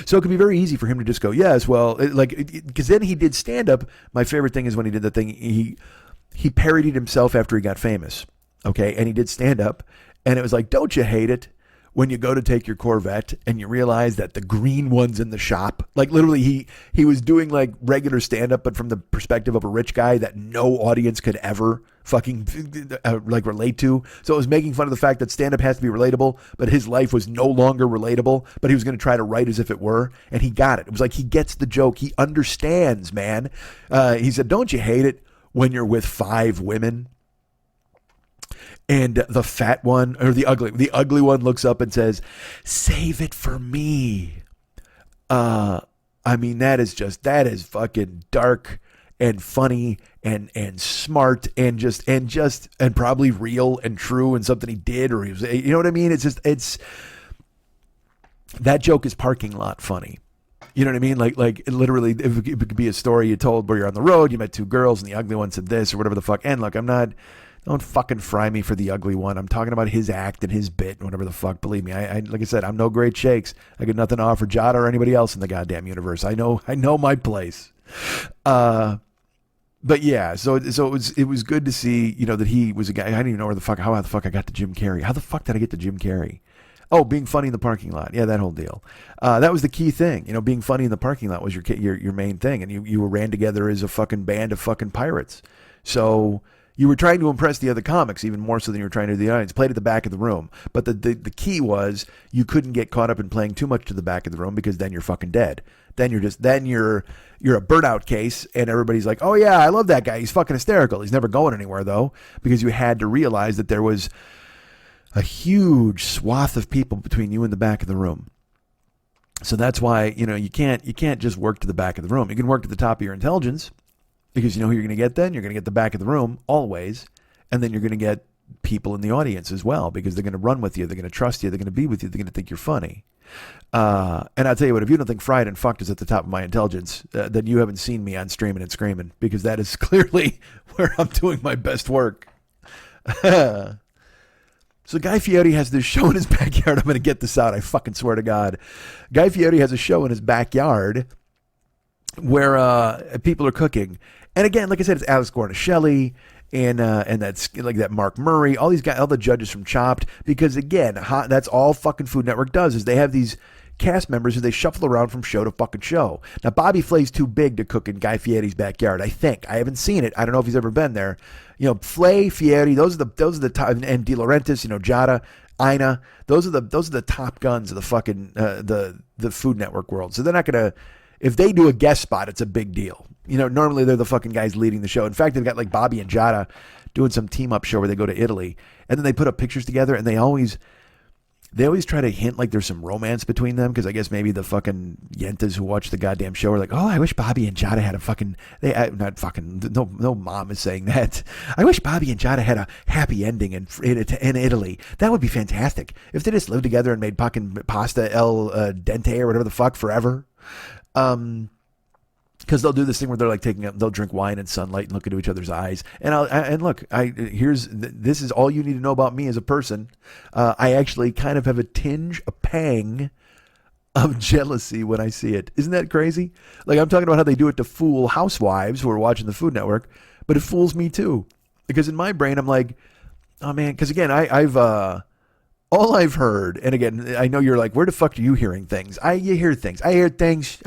So it could be very easy for him to just go, yes, well, because then he did stand up. My favorite thing is when he did the thing, he parodied himself after he got famous. Okay. And he did stand up and it was like, don't you hate it when you go to take your Corvette and you realize that the green one's in the shop? Like literally he was doing like regular stand-up, but from the perspective of a rich guy that no audience could ever fucking like relate to. So it was making fun of the fact that stand-up has to be relatable, but his life was no longer relatable, but he was going to try to write as if it were. And he got it. It was like, he gets the joke. He understands, man. He said, don't you hate it when you're with 5 women? And the fat one, or the ugly one looks up and says, save it for me. I mean, that is fucking dark and funny and smart and probably real and true and something he did, or he was, you know what I mean? It's that joke is parking lot funny. You know what I mean? Like literally, it could be a story you told where you're on the road, you met 2 girls and the ugly one said this or whatever the fuck. And look, don't fucking fry me for the ugly one. I'm talking about his act and his bit and whatever the fuck. Believe me, I like I said, I'm no great shakes. I got nothing to offer Jada or anybody else in the goddamn universe. I know my place. But yeah, so it was good to see, you know, that he was a guy. I didn't even know how the fuck I got to Jim Carrey. How the fuck did I get to Jim Carrey? Oh, being funny in the parking lot. Yeah, that whole deal. That was the key thing. You know, being funny in the parking lot was your main thing, and you ran together as a fucking band of fucking pirates. So you were trying to impress the other comics even more so than you were trying to do the audience. Played at the back of the room. But the key was you couldn't get caught up in playing too much to the back of the room because then you're fucking dead. Then you're a burnout case and everybody's like, oh yeah, I love that guy. He's fucking hysterical. He's never going anywhere though, because you had to realize that there was a huge swath of people between you and the back of the room. So that's why, you know, you can't just work to the back of the room. You can work to the top of your intelligence. Because you know who you're going to get then? You're going to get the back of the room, always. And then you're going to get people in the audience as well, because they're going to run with you. They're going to trust you. They're going to be with you. They're going to think you're funny. And I'll tell you what, if you don't think Fried and Fucked is at the top of my intelligence, then you haven't seen me on Streaming and Screaming, because that is clearly where I'm doing my best work. So Guy Fieri has this show in his backyard. I'm going to get this out. I fucking swear to God. Guy Fieri has a show in his backyard. where people are cooking. And again, like I said, it's Alex Guarnaschelli and that's like that Mark Murray, all these guys, all the judges from Chopped, because again, that's all fucking Food Network does is they have these cast members who they shuffle around from show to fucking show. Now, Bobby Flay's too big to cook in Guy Fieri's backyard, I think. I haven't seen it. I don't know if he's ever been there. You know, Flay, Fieri, those are the top, and De Laurentiis, you know, Giada, Ina, those are the top guns of the fucking the Food Network world. So they're not gonna, if they do a guest spot, it's a big deal. You know, normally they're the fucking guys leading the show. In fact, they've got like Bobby and Giada doing some team up show where they go to Italy and then they put up pictures together and they always try to hint like there's some romance between them, because I guess maybe the fucking yentas who watch the goddamn show are like, oh, I wish Bobby and Giada had a fucking, no mom is saying that. I wish Bobby and Giada had a happy ending in Italy. That would be fantastic. If they just lived together and made fucking pasta el dente or whatever the fuck forever. Because they'll do this thing where they're like they'll drink wine in sunlight and look into each other's eyes. And this is all you need to know about me as a person. I actually kind of have a pang of jealousy when I see it. Isn't that crazy? Like, I'm talking about how they do it to fool housewives who are watching the Food Network, but it fools me too. Because in my brain, I'm like, oh man, because again, I've all I've heard, and again, I know you're like, where the fuck are you hearing things? You hear things. I hear things.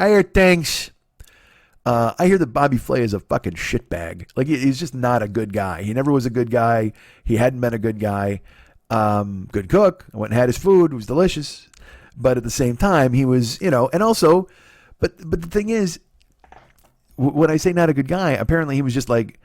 I hear that Bobby Flay is a fucking shitbag. Like, he's just not a good guy. He never was a good guy. He hadn't been a good guy. Good cook. I went and had his food. It was delicious. But at the same time, he was, you know, and also, but the thing is, when I say not a good guy, apparently he was just like,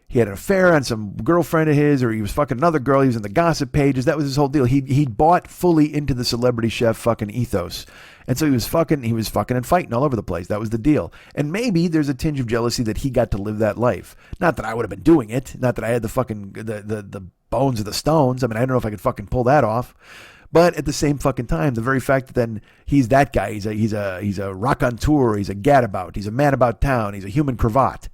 he had an affair on some girlfriend of his, or he was fucking another girl. He was in the gossip pages. That was his whole deal. He bought fully into the celebrity chef fucking ethos. And so he was fucking and fighting all over the place. That was the deal. And maybe there's a tinge of jealousy that he got to live that life. Not that I would have been doing it. Not that I had the fucking, the bones of the stones. I mean, I don't know if I could fucking pull that off. But at the same fucking time, the very fact that then he's that guy, he's a raconteur, he's a gadabout, he's a man about town, he's a human cravat.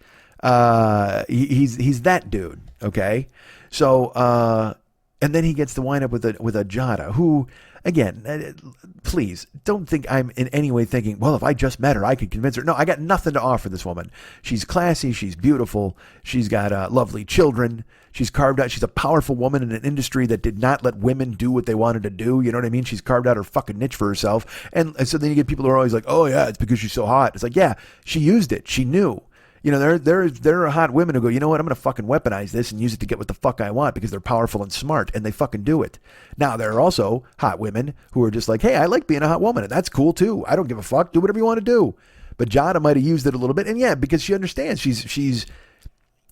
He's that dude, okay? So, and then he gets to wind up with a Giada, who, again, please don't think I'm in any way thinking, well, if I just met her, I could convince her. No, I got nothing to offer this woman. She's classy, she's beautiful, she's got lovely children, she's carved out, she's a powerful woman in an industry that did not let women do what they wanted to do, you know what I mean? She's carved out her fucking niche for herself, and so then you get people who are always like, oh yeah, it's because she's so hot. It's like, yeah, she used it, she knew. You know, there are hot women who go, you know what, I'm going to fucking weaponize this and use it to get what the fuck I want because they're powerful and smart, and they fucking do it. Now, there are also hot women who are just like, hey, I like being a hot woman, and that's cool too. I don't give a fuck. Do whatever you want to do. But Giada might have used it a little bit, and yeah, because she understands.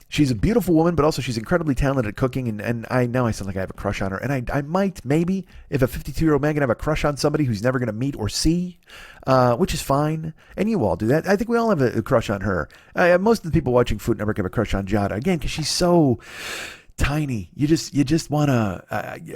She's a beautiful woman, but also she's incredibly talented at cooking, and I know I sound like I have a crush on her, and I might, maybe, if a 52-year-old man can have a crush on somebody who's never going to meet or see, which is fine, and you all do that. I think we all have a crush on her. Most of the people watching Food Network have a crush on Giada, again, because she's so tiny. You just want to,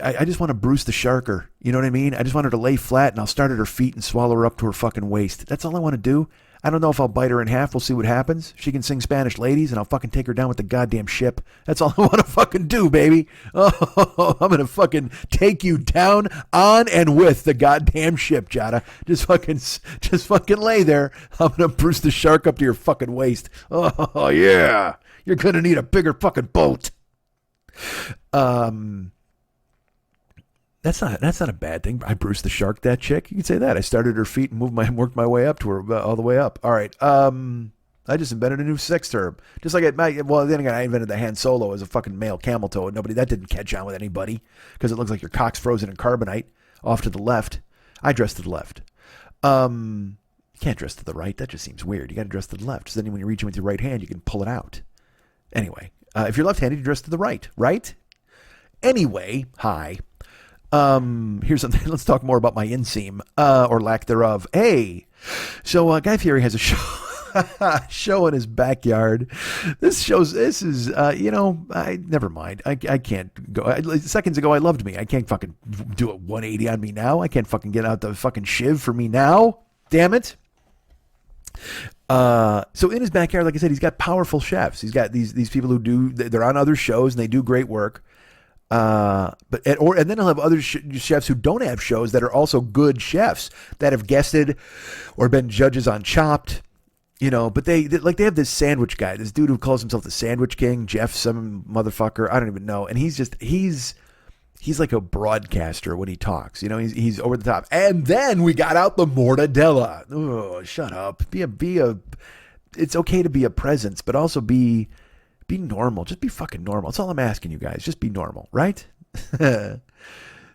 I just want to Bruce the Sharker, you know what I mean? I just want her to lay flat, and I'll start at her feet and swallow her up to her fucking waist. That's all I want to do. I don't know if I'll bite her in half. We'll see what happens. She can sing Spanish Ladies, and I'll fucking take her down with the goddamn ship. That's all I want to fucking do, baby. Oh, I'm going to fucking take you down on and with the goddamn ship, Giada. Just fucking lay there. I'm going to Bruce the Shark up to your fucking waist. Oh, yeah. You're going to need a bigger fucking boat. That's not a bad thing. I Bruce the Shark that chick. You can say that. I started her feet and worked my way up to her all the way up. All right. I just invented a new sex term. Just like then again, I invented the Han Solo as a fucking male camel toe, and that didn't catch on with anybody because it looks like your cock's frozen in carbonite off to the left. I dress to the left. You can't dress to the right. That just seems weird. You got to dress to the left. So then when you reach in with your right hand, you can pull it out. Anyway, if you're left-handed, you dress to the right, right? Anyway, hi. Here's something. Let's talk more about my inseam, or lack thereof. Hey, so Guy Fieri has a show in his backyard. This is, never mind. I can't go. Seconds ago, I loved me. I can't fucking do a 180 on me now. I can't fucking get out the fucking shiv for me now. Damn it. So in his backyard, like I said, he's got powerful chefs. He's got these people they're on other shows and they do great work. And then he'll have other chefs who don't have shows that are also good chefs that have guested or been judges on Chopped. But they have this sandwich guy, this dude who calls himself the Sandwich King, Jeff, some motherfucker. I don't even know. And he's like a broadcaster when he talks. He's over the top. And then we got out the mortadella. Oh, shut up. It's okay to be a presence, but also be normal. Just be fucking normal. That's all I'm asking you guys. Just be normal, right?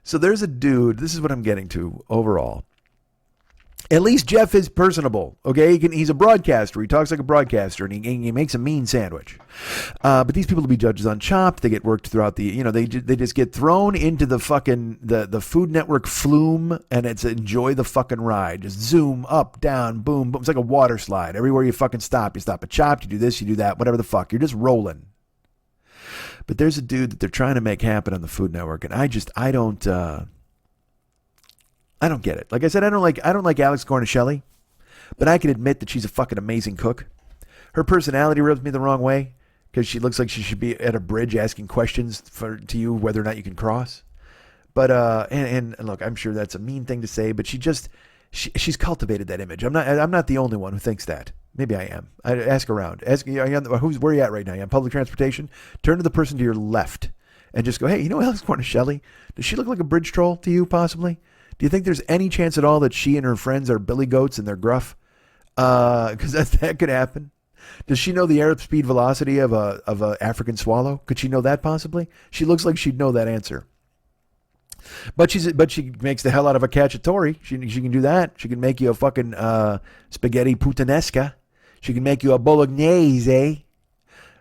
So there's a dude. This is what I'm getting to overall. At least Jeff is personable, okay? He's a broadcaster. He talks like a broadcaster, and he makes a mean sandwich. But these people will be judges on Chopped. They get worked throughout the, they just get thrown into the fucking, the Food Network flume, and it's enjoy the fucking ride. Just zoom, up, down, boom, boom. It's like a water slide. Everywhere you fucking stop. You stop at Chopped, you do this, you do that, whatever the fuck. You're just rolling. But there's a dude that they're trying to make happen on the Food Network, and I don't get it. Like I said, I don't like Alex Cornicelli, but I can admit that she's a fucking amazing cook. Her personality rubs me the wrong way because she looks like she should be at a bridge asking questions to you whether or not you can cross. But and look, I'm sure that's a mean thing to say, but she's cultivated that image. I'm not the only one who thinks that. Maybe I am. I ask around. Where are you at right now? You on public transportation? Turn to the person to your left and just go, hey, Alex Cornicelli? Does she look like a bridge troll to you possibly? Do you think there's any chance at all that she and her friends are billy goats and they're gruff? Because that could happen. Does she know the Arab speed velocity of a African swallow? Could she know that possibly? She looks like she'd know that answer. But she makes the hell out of a cacciatore. She can do that. She can make you a fucking spaghetti puttanesca. She can make you a bolognese,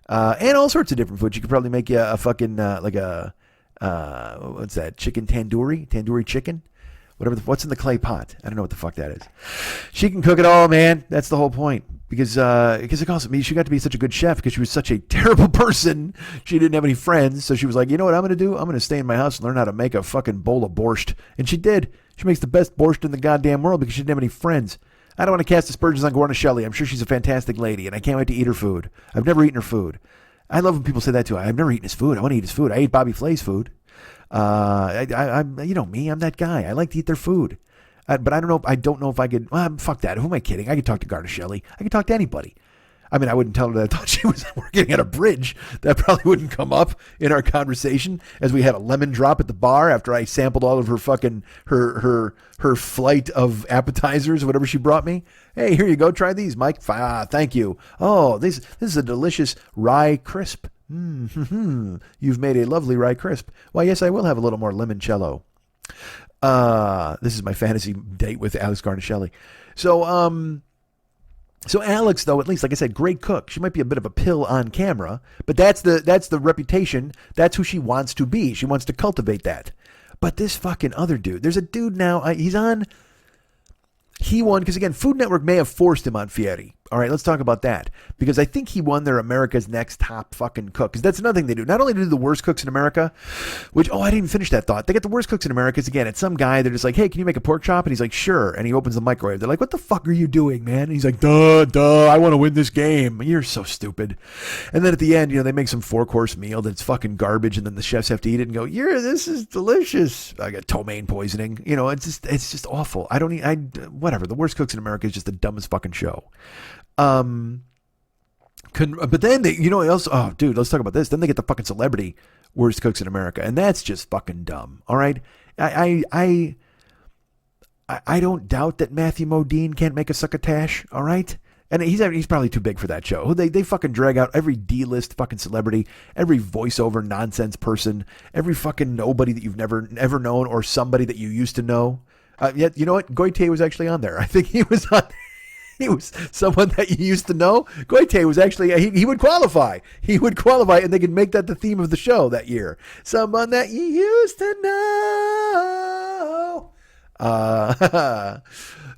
and all sorts of different food. She could probably make you a fucking what's that? Chicken tandoori chicken. What's in the clay pot? I don't know what the fuck that is. She can cook it all, man. That's the whole point. Because it calls me. She got to be such a good chef because she was such a terrible person. She didn't have any friends, so she was like, you know what I'm going to do? I'm going to stay in my house and learn how to make a fucking bowl of borscht. And she did. She makes the best borscht in the goddamn world because she didn't have any friends. I don't want to cast aspersions on Cornicelli. I'm sure she's a fantastic lady, and I can't wait to eat her food. I've never eaten her food. I love when people say that too. I've never eaten his food. I want to eat his food. I ate Bobby Flay's food. I'm you know me, I'm that guy. I like to eat their food. But I don't know if I could, fuck that. Who am I kidding? I could talk to Cornicelli. I could talk to anybody. I mean, I wouldn't tell her that I thought she was working at a bridge. That probably wouldn't come up in our conversation as we had a lemon drop at the bar after I sampled all of her fucking, her flight of appetizers or whatever she brought me. Hey, here you go. Try these, Mike. Thank you. Oh, this is a delicious rye crisp. You've made a lovely rye crisp. Why, yes, I will have a little more limoncello. This is my fantasy date with Alex Cornicelli. So Alex, though, at least, like I said, great cook. She might be a bit of a pill on camera, but that's the reputation. That's who she wants to be. She wants to cultivate that. But this fucking other dude, there's a dude now, he won, because again, Food Network may have forced him on Fieri. All right, let's talk about that. Because I think he won their America's Next Top fucking cook. Because that's another thing they do. Not only do the worst cooks in America, which, I didn't finish that thought. They get the worst cooks in America. Because again, it's some guy, they're just like, hey, can you make a pork chop? And he's like, sure. And he opens the microwave. They're like, what the fuck are you doing, man? And he's like, duh, I want to win this game. You're so stupid. And then at the end, they make some 4-course meal that's fucking garbage. And then the chefs have to eat it and go, this is delicious. I got ptomaine poisoning. It's just awful. Whatever. The Worst Cooks in America is just the dumbest fucking show. But then they, else? Oh, dude, let's talk about this. Then they get the fucking celebrity Worst Cooks in America, and that's just fucking dumb. All right, I don't doubt that Matthew Modine can't make a succotash. All right, and he's probably too big for that show. They fucking drag out every D-list fucking celebrity, every voiceover nonsense person, every fucking nobody that you've never known or somebody that you used to know. Yet you know what? Goitier was actually on there. I think he was on. He was someone that you used to know. Goitier was actually, he would qualify. He would qualify, and they could make that the theme of the show that year. Someone that you used to know.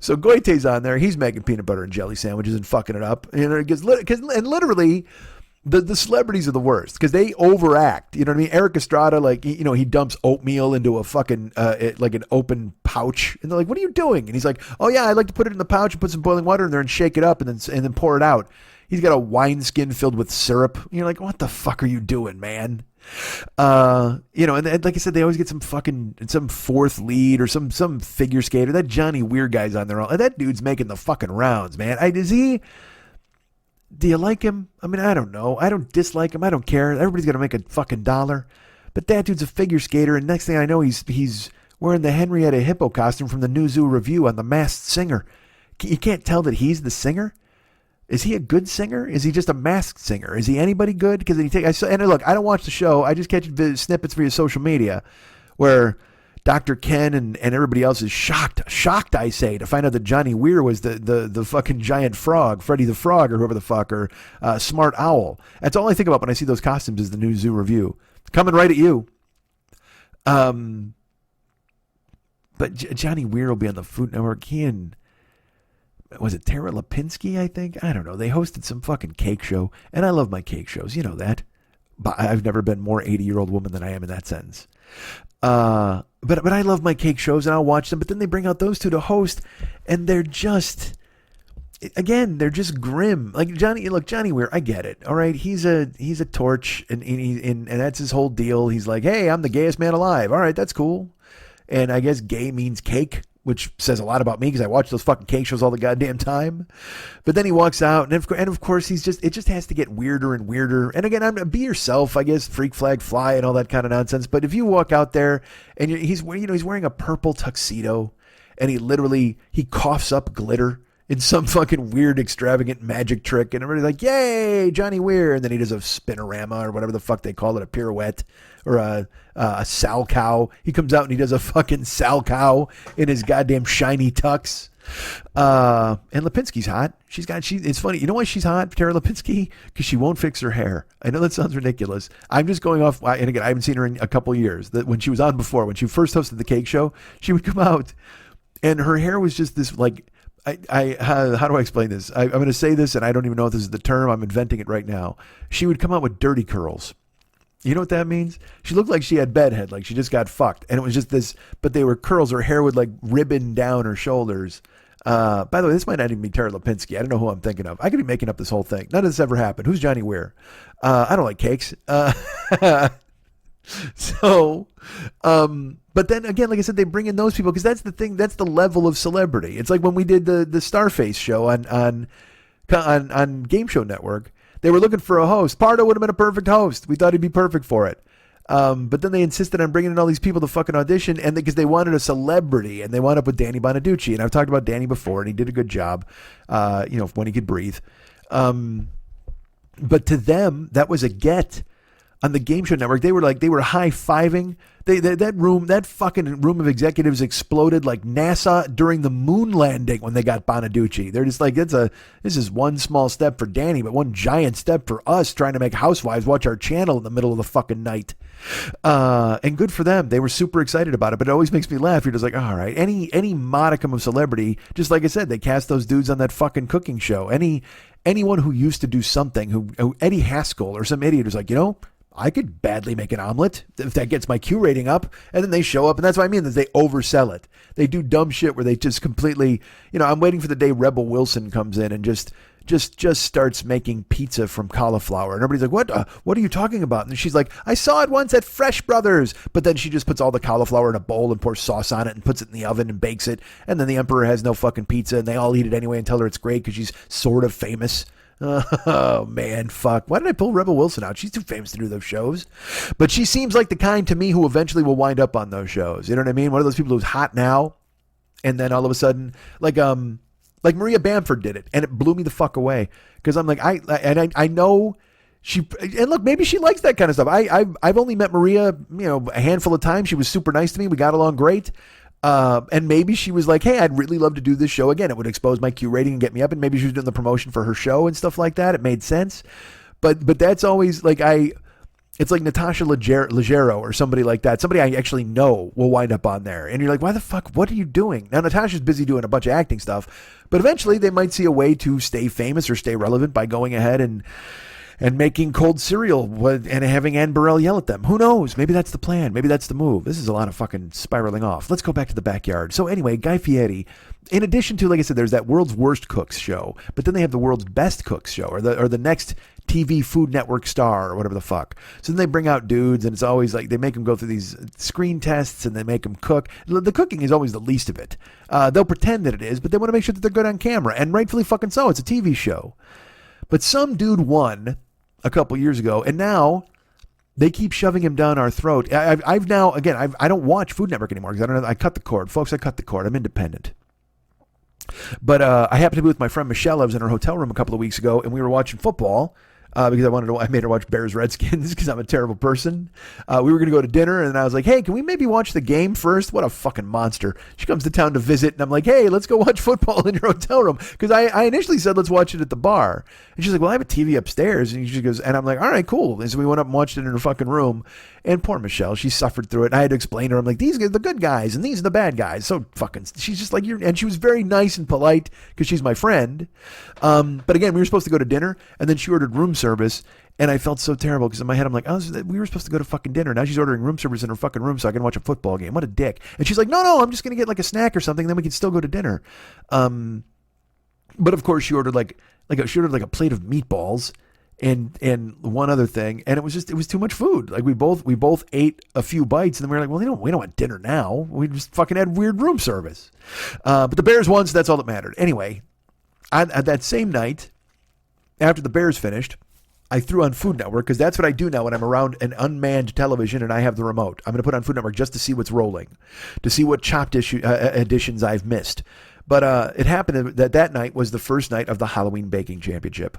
So Goitier's on there. He's making peanut butter and jelly sandwiches and fucking it up. And literally, the celebrities are the worst because they overact. You know what I mean? Eric Estrada, he dumps oatmeal into a fucking, like an open pouch. And they're like, what are you doing? And he's like, oh yeah, I like to put it in the pouch and put some boiling water in there and shake it up and then pour it out. He's got a wineskin filled with syrup. You're like, what the fuck are you doing, man? And like I said, they always get some fourth lead or some figure skater. That Johnny Weir guy's on there. That dude's making the fucking rounds, man. Do you like him? I mean, I don't know. I don't dislike him. I don't care. Everybody's going to make a fucking dollar. But that dude's a figure skater, and next thing I know, he's wearing the Henrietta Hippo costume from the New Zoo Review on The Masked Singer. You can't tell that he's the singer? Is he a good singer? Is he just a masked singer? Is he anybody good? Because and look, I don't watch the show. I just catch snippets via social media where Dr. Ken and everybody else is shocked, I say, to find out that Johnny Weir was the fucking giant frog, Freddy the Frog, or whoever the fuck, or Smart Owl. That's all I think about when I see those costumes is the New Zoo Review. Coming right at you. But Johnny Weir will be on the Food Network. He and, was it Tara Lipinski, I think? I don't know. They hosted some fucking cake show, and I love my cake shows. You know that. But I've never been more 80-year-old woman than I am in that sentence. But I love my cake shows, and I'll watch them. But then they bring out those two to host, and they're just grim. Like Johnny Weir, I get it. All right, he's a torch, and that's his whole deal. He's like, hey, I'm the gayest man alive. All right, that's cool. And I guess gay means cake, which says a lot about me because I watch those fucking cake shows all the goddamn time. But then he walks out, and of course it just has to get weirder and weirder. And again, be yourself, I guess, freak flag fly and all that kind of nonsense. But if you walk out there and he's wearing a purple tuxedo, and he coughs up glitter in some fucking weird, extravagant magic trick, and everybody's like, yay, Johnny Weir. And then he does a spinorama or whatever the fuck they call it, a pirouette or a salchow. He comes out and he does a fucking salchow in his goddamn shiny tux. And Lipinski's hot. It's funny. You know why she's hot, Tara Lipinski? Because she won't fix her hair. I know that sounds ridiculous. I'm just going off, and again, I haven't seen her in a couple years. That when she was on before, when she first hosted the cake show, she would come out and her hair was just this like, how do I explain this? I'm going to say this, and I don't even know if this is the term. I'm inventing it right now. She would come out with dirty curls. You know what that means? She looked like she had bedhead, like she just got fucked. And it was just this, but they were curls. Her hair would like ribbon down her shoulders. By the way, this might not even be Tara Lipinski. I don't know who I'm thinking of. I could be making up this whole thing. None of this ever happened. Who's Johnny Weir? I don't like cakes. But then again, like I said, they bring in those people because that's the thing. That's the level of celebrity. It's like when we did the Starface show on Game Show Network. They were looking for a host. Pardo would have been a perfect host. We thought he'd be perfect for it. But then they insisted on bringing in all these people to fucking audition, and because they wanted a celebrity, and they wound up with Danny Bonaducci. And I've talked about Danny before, and he did a good job, when he could breathe. But to them, that was a get. On the Game Show Network, they were high-fiving. That fucking room of executives exploded like NASA during the moon landing when they got Bonaducci. They're just like, this is one small step for Danny, but one giant step for us trying to make housewives watch our channel in the middle of the fucking night. And good for them. They were super excited about it, but it always makes me laugh. You're just like, all right, any modicum of celebrity, just like I said, they cast those dudes on that fucking cooking show. Anyone who used to do something, who Eddie Haskell or some idiot who's like, I could badly make an omelet if that gets my Q rating up. And then they show up. And that's what I mean, is they oversell it. They do dumb shit where they just completely, I'm waiting for the day Rebel Wilson comes in and just starts making pizza from cauliflower. And everybody's like, what are you talking about? And she's like, I saw it once at Fresh Brothers. But then she just puts all the cauliflower in a bowl and pours sauce on it and puts it in the oven and bakes it. And then the emperor has no fucking pizza and they all eat it anyway and tell her it's great because she's sort of famous. Oh, man, fuck. Why did I pull Rebel Wilson out? She's too famous to do those shows. But she seems like the kind to me who eventually will wind up on those shows. You know what I mean? One of those people who's hot now, and then all of a sudden, like Maria Bamford did it, and it blew me the fuck away. Because I'm like, I know she, and look, maybe she likes that kind of stuff. I've only met Maria, a handful of times. She was super nice to me. We got along great. And maybe she was like, hey, I'd really love to do this show again. It would expose my Q rating and get me up. And maybe she was doing the promotion for her show and stuff like that. It made sense. But that's always like, it's like Natasha Leggero or somebody like that. Somebody I actually know will wind up on there. And you're like, why the fuck? What are you doing? Now, Natasha's busy doing a bunch of acting stuff, but eventually they might see a way to stay famous or stay relevant by going ahead and making cold cereal and having Ann Burrell yell at them. Who knows? Maybe that's the plan. Maybe that's the move. This is a lot of fucking spiraling off. Let's go back to the backyard. So anyway, Guy Fieri, in addition to, like I said, there's that World's Worst Cooks show, but then they have the World's Best Cooks show or the next TV Food Network star or whatever the fuck. So then they bring out dudes and it's always like they make them go through these screen tests and they make them cook. The cooking is always the least of it. They'll pretend that it is, but they want to make sure that they're good on camera, and rightfully fucking so. It's a TV show. But some dude won a couple years ago, and now they keep shoving him down our throat. I've now, again, I don't watch Food Network anymore because I don't know. I cut the cord. Folks, I cut the cord. I'm independent. But I happened to be with my friend Michelle. I was in her hotel room a couple of weeks ago, and we were watching football. Because I made her watch Bears Redskins because I'm a terrible person. We were going to go to dinner, and I was like, hey, can we maybe watch the game first? What a fucking monster. She comes to town to visit, and I'm like, hey, let's go watch football in your hotel room. Because I initially said, let's watch it at the bar. And she's like, well, I have a TV upstairs. And she goes, and I'm like, all right, cool. And so we went up and watched it in her fucking room. And poor Michelle, she suffered through it. And I had to explain to her, I'm like, these are the good guys, and these are the bad guys. So fucking, she's just like, and she was very nice and polite because she's my friend. But again, we were supposed to go to dinner, and then she ordered room service. And I felt so terrible because in my head, I'm like, oh, we were supposed to go to fucking dinner. Now she's ordering room service in her fucking room so I can watch a football game. What a dick. And she's like, no, I'm just going to get like a snack or something. Then we can still go to dinner. But of course she ordered like a plate of meatballs and one other thing. And it was too much food. Like we both ate a few bites and then we were like, well, we don't want dinner now. We just fucking had weird room service. But the Bears won, so that's all that mattered. Anyway, at that same night, after the Bears finished, I threw on Food Network because that's what I do now when I'm around an unmanned television and I have the remote. I'm going to put on Food Network just to see what's rolling, to see what chopped editions I've missed. But it happened that night was the first night of the Halloween Baking Championship.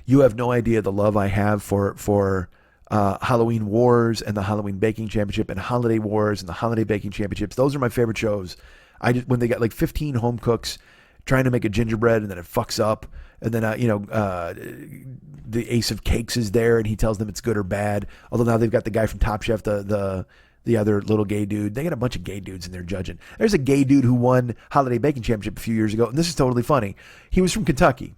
You have no idea the love I have for Halloween Wars and the Halloween Baking Championship and Holiday Wars and the Holiday Baking Championships. Those are my favorite shows. When they got like 15 home cooks trying to make a gingerbread and then it fucks up. And then, the Ace of Cakes is there and he tells them it's good or bad. Although now they've got the guy from Top Chef, the other little gay dude. They got a bunch of gay dudes in there judging. There's a gay dude who won Holiday Baking Championship a few years ago. And this is totally funny. He was from Kentucky.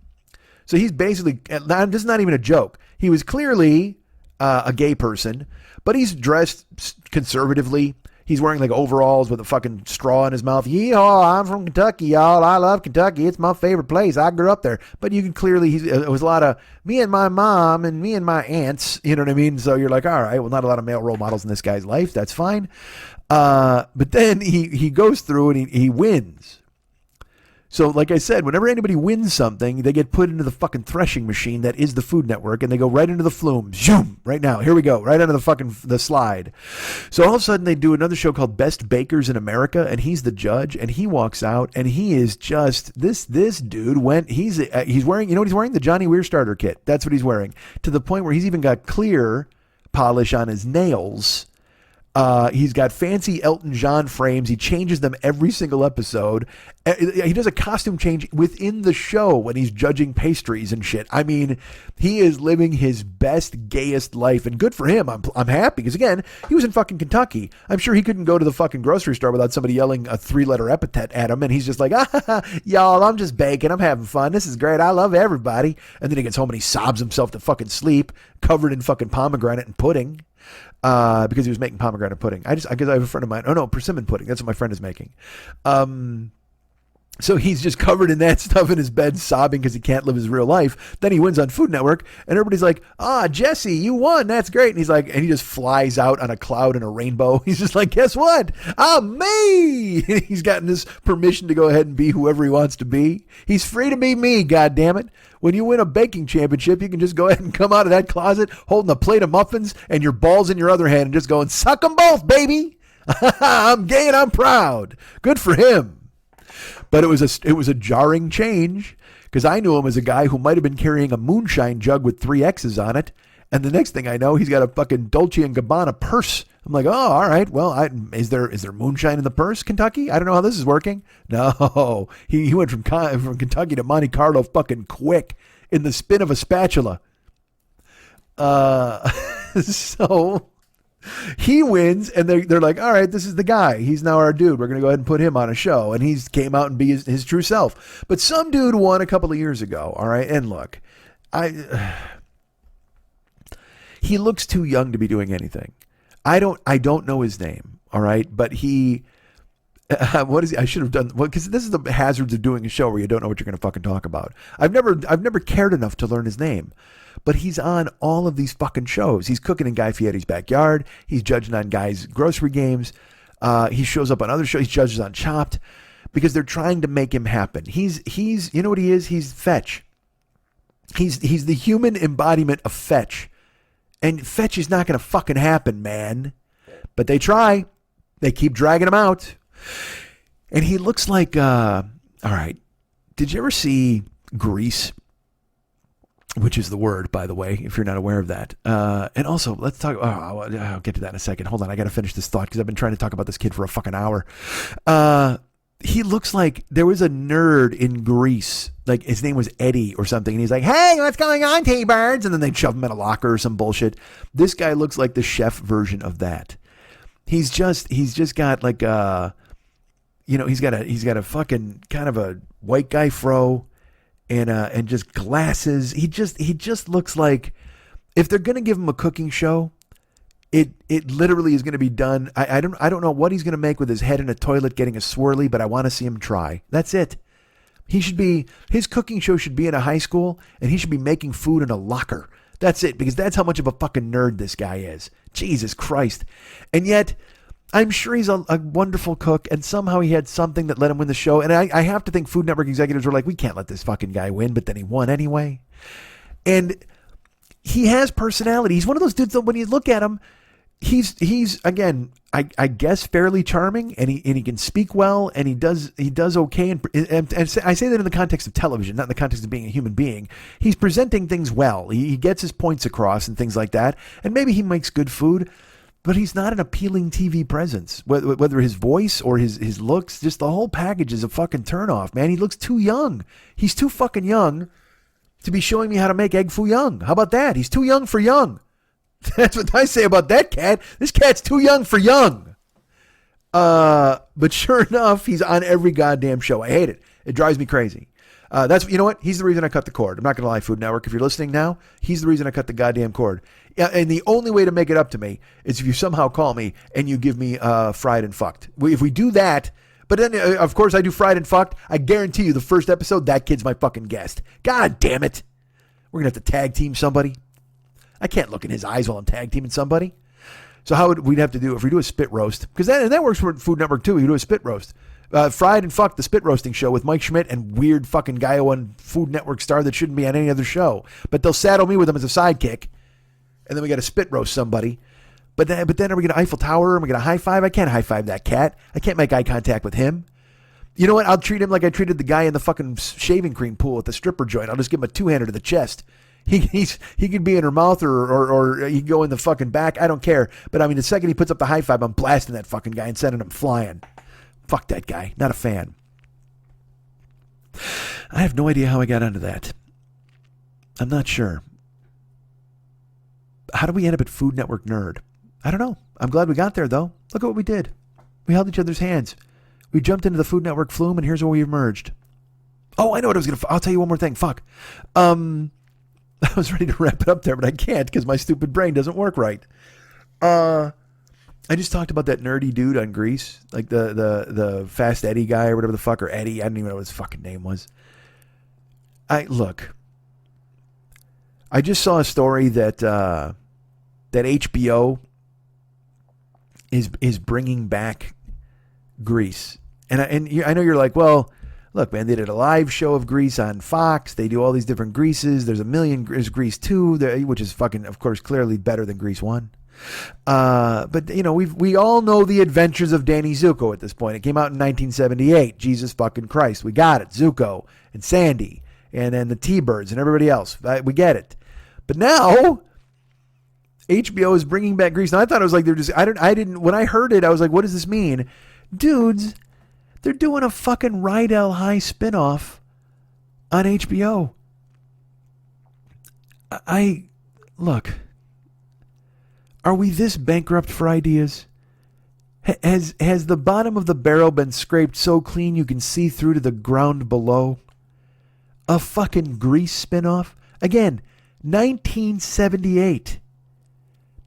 So he's basically, this is not even a joke. He was clearly a gay person, but he's dressed conservatively. He's wearing like overalls with a fucking straw in his mouth. Yeehaw, I'm from Kentucky, y'all. I love Kentucky. It's my favorite place. I grew up there. But you can clearly, it was a lot of me and my mom and me and my aunts. You know what I mean? So you're like, all right, well, not a lot of male role models in this guy's life. That's fine. But then he goes through and he wins. So like I said, whenever anybody wins something, they get put into the fucking threshing machine that is the Food Network, and they go right into the flume. Zoom! Right now. Here we go. Right under the slide. So all of a sudden they do another show called Best Bakers in America, and he's the judge, and he walks out, and he is just, this dude went, he's wearing, you know what he's wearing? The Johnny Weir starter kit. That's what he's wearing. To the point where he's even got clear polish on his nails. He's got fancy Elton John frames. He changes them every single episode. He does a costume change within the show when he's judging pastries and shit. I mean, he is living his best, gayest life, and good for him. I'm happy because, again, he was in fucking Kentucky. I'm sure he couldn't go to the fucking grocery store without somebody yelling a 3-letter epithet at him, and he's just like, y'all, I'm just baking. I'm having fun. This is great. I love everybody. And then he gets home and he sobs himself to fucking sleep, covered in fucking pomegranate and pudding. Because he was making pomegranate pudding. I guess I have a friend of mine. Oh no, persimmon pudding. That's what my friend is making. So he's just covered in that stuff in his bed, sobbing because he can't live his real life. Then he wins on Food Network, and everybody's like, Jesse, you won. That's great. And he's like, and he just flies out on a cloud in a rainbow. He's just like, guess what? I'm me. He's gotten this permission to go ahead and be whoever he wants to be. He's free to be me, goddammit. When you win a baking championship, you can just go ahead and come out of that closet holding a plate of muffins and your balls in your other hand and just going, suck them both, baby. I'm gay and I'm proud. Good for him. But it was a jarring change because I knew him as a guy who might have been carrying a moonshine jug with 3 X's on it. And the next thing I know, he's got a fucking Dolce & Gabbana purse. I'm like, oh, all right. Well, is there moonshine in the purse, Kentucky? I don't know how this is working. No, he went from Kentucky to Monte Carlo fucking quick in the spin of a spatula. So he wins, and they're like, all right, this is the guy. He's now our dude. We're going to go ahead and put him on a show. And he's came out and be his true self. But some dude won a couple of years ago, all right? And look, he looks too young to be doing anything. I don't know his name, all right? But what is he? I should have done, well, because this is the hazards of doing a show where you don't know what you're going to fucking talk about. I've never cared enough to learn his name. But he's on all of these fucking shows. He's cooking in Guy Fieri's backyard. He's judging on guys' grocery games. He shows up on other shows. He judges on Chopped because they're trying to make him happen. He's you know what he is? He's fetch. He's the human embodiment of fetch. And fetch is not going to fucking happen, man. But they try. They keep dragging him out. And he looks like, all right. Did you ever see Grease? Which is the word, by the way, if you're not aware of that. And also, let's talk, I'll get to that in a second. Hold on, I got to finish this thought because I've been trying to talk about this kid for a fucking hour. He looks like there was a nerd in Grease. Like his name was Eddie or something. And he's like, hey, what's going on, T-Birds? And then they'd shove him in a locker or some bullshit. This guy looks like the chef version of that. He's just got like he's got a fucking kind of a white guy fro and just glasses. He just looks like if they're going to give him a cooking show, It literally is going to be done. I don't know what he's going to make with his head in a toilet getting a swirly, but I want to see him try. That's it. His cooking show should be in a high school, and he should be making food in a locker. That's it, because that's how much of a fucking nerd this guy is. Jesus Christ. And yet, I'm sure he's a wonderful cook, and somehow he had something that let him win the show. And I have to think Food Network executives were like, we can't let this fucking guy win, but then he won anyway. And he has personality. He's one of those dudes that when you look at him, he's again, I guess fairly charming, and he can speak well, and he does okay. And I say that in the context of television, not in the context of being a human being. He's presenting things well. He gets his points across and things like that. And maybe he makes good food, but he's not an appealing TV presence. Whether his voice or his looks, just the whole package is a fucking turnoff, man. He looks too young. He's too fucking young to be showing me how to make egg foo young. How about that? He's too young for young. That's what I say about that cat. This cat's too young for young. But sure enough, he's on every goddamn show. I hate it. It drives me crazy. You know what? He's the reason I cut the cord. I'm not going to lie, Food Network. If you're listening now, he's the reason I cut the goddamn cord. Yeah, and the only way to make it up to me is if you somehow call me and you give me fried and fucked. If we do that, but then, of course, I do fried and fucked. I guarantee you the first episode, that kid's my fucking guest. God damn it. We're going to have to tag team somebody. I can't look in his eyes while I'm tag teaming somebody. So how would we'd have to do if we do a spit roast? Because that works for Food Network too. We do a spit roast. Fried and Fucked, the spit roasting show with Mike Schmidt and weird fucking guy on Food Network star that shouldn't be on any other show. But they'll saddle me with him as a sidekick. And then we got to spit roast somebody. But then are we going to Eiffel Tower? Are we going to high five? I can't high five that cat. I can't make eye contact with him. You know what? I'll treat him like I treated the guy in the fucking shaving cream pool at the stripper joint. I'll just give him a two-hander to the chest. He could be in her mouth or he could go in the fucking back. I don't care. But I mean, the second he puts up the high five, I'm blasting that fucking guy and sending him flying. Fuck that guy. Not a fan. I have no idea how I got onto that. I'm not sure. How did we end up at Food Network Nerd? I don't know. I'm glad we got there, though. Look at what we did. We held each other's hands. We jumped into the Food Network flume, and here's where we emerged. Oh, I know what I was going to... I'll tell you one more thing. Fuck. I was ready to wrap it up there, but I can't because my stupid brain doesn't work right. I just talked about that nerdy dude on Grease, like the Fast Eddie guy or whatever the fuck, or Eddie. I don't even know what his fucking name was. I just saw a story that that HBO is bringing back Grease, and I know you're like, well. Look, man, they did a live show of Grease on Fox. They do all these different Greases. There's there's Grease 2, which is fucking, of course, clearly better than Grease 1. But, you know, we all know the adventures of Danny Zuko at this point. It came out in 1978. Jesus fucking Christ. We got it. Zuko and Sandy and then the T-Birds and everybody else. We get it. But now HBO is bringing back Grease. And I thought it was like when I heard it, I was like, what does this mean? Dudes, they're doing a fucking Rydell High spinoff on HBO. Look, are we this bankrupt for ideas? Has the bottom of the barrel been scraped so clean you can see through to the ground below? A fucking Grease spinoff? Again, 1978.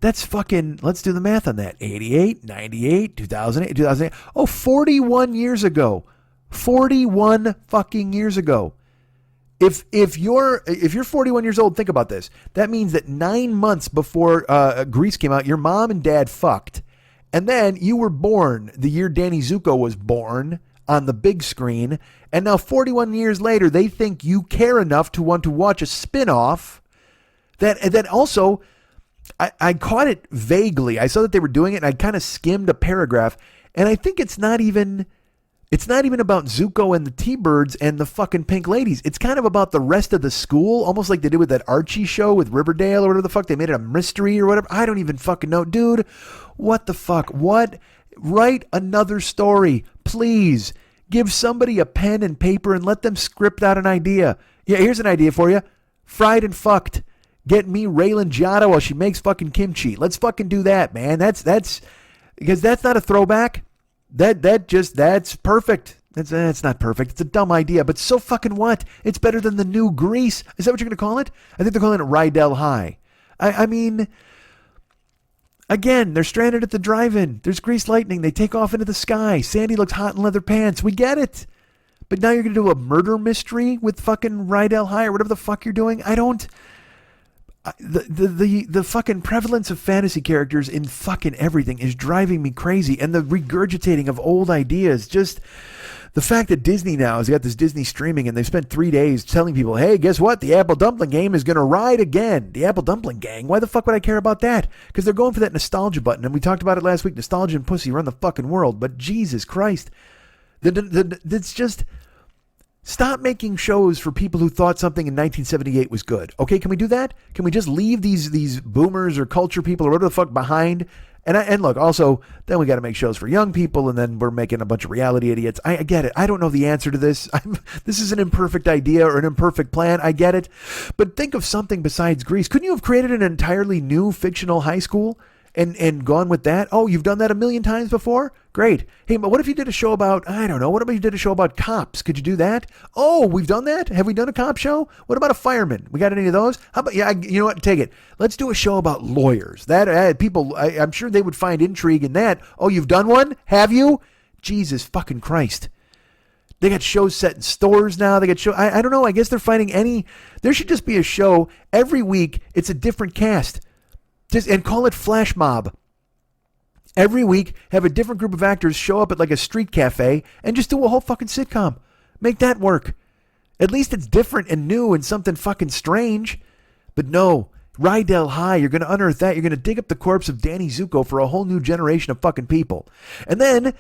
That's fucking, let's do the math on that. 88, 98, 2008, 2008. Oh, 41 years ago. 41 fucking years ago. If you're 41 years old, think about this. That means that 9 months before Grease came out, your mom and dad fucked. And then you were born the year Danny Zuko was born on the big screen. And now 41 years later, they think you care enough to want to watch a spin-off that also, I caught it vaguely. I saw that they were doing it, and I kind of skimmed a paragraph, and I think it's not even about Zuko and the T-Birds and the fucking pink ladies. It's kind of about the rest of the school, almost like they did with that Archie show with Riverdale or whatever the fuck. They made it a mystery or whatever. I don't even fucking know. Dude, what the fuck? What? Write another story, please. Give somebody a pen and paper and let them script out an idea. Yeah, here's an idea for you. Fried and fucked. Get me Raylan Giotto while she makes fucking kimchi. Let's fucking do that, man. That's because that's not a throwback. That's perfect. That's not perfect. It's a dumb idea, but so fucking what? It's better than the new Grease. Is that what you're going to call it? I think they're calling it Rydell High. I mean, again, they're stranded at the drive-in. There's grease lightning. They take off into the sky. Sandy looks hot in leather pants. We get it. But now you're going to do a murder mystery with fucking Rydell High or whatever the fuck you're doing? I don't... The fucking prevalence of fantasy characters in fucking everything is driving me crazy, and the regurgitating of old ideas. Just the fact that Disney now has got this Disney streaming, and they've spent 3 days telling people, hey, guess what? The Apple Dumpling Game is going to ride again. The Apple Dumpling Gang. Why the fuck would I care about that? Because they're going for that nostalgia button, and we talked about it last week. Nostalgia and pussy run the fucking world, but Jesus Christ. It's just... Stop making shows for people who thought something in 1978 was good. Okay, can we do that? Can we just leave these boomers or culture people or whatever the fuck behind? And look, also, then we got to make shows for young people, and then we're making a bunch of reality idiots. I get it. I don't know the answer to this. This is an imperfect idea or an imperfect plan. I get it. But think of something besides Grease. Couldn't you have created an entirely new fictional high school and gone with that? Oh, you've done that a million times before? Great. Hey, but what if you did a show about, I don't know, what if you did a show about cops? Could you do that? Oh, we've done that? Have we done a cop show? What about a fireman? We got any of those? How about, yeah, you know what, take it. Let's do a show about lawyers. That people, I'm sure they would find intrigue in that. Oh, you've done one? Have you? Jesus fucking Christ. They got shows set in stores now. They got show. I don't know. I guess they're finding there should just be a show every week. It's a different cast. And call it Flash Mob. Every week, have a different group of actors show up at like a street cafe and just do a whole fucking sitcom. Make that work. At least it's different and new and something fucking strange. But no, Rydell High, you're going to unearth that. You're going to dig up the corpse of Danny Zuko for a whole new generation of fucking people. And then,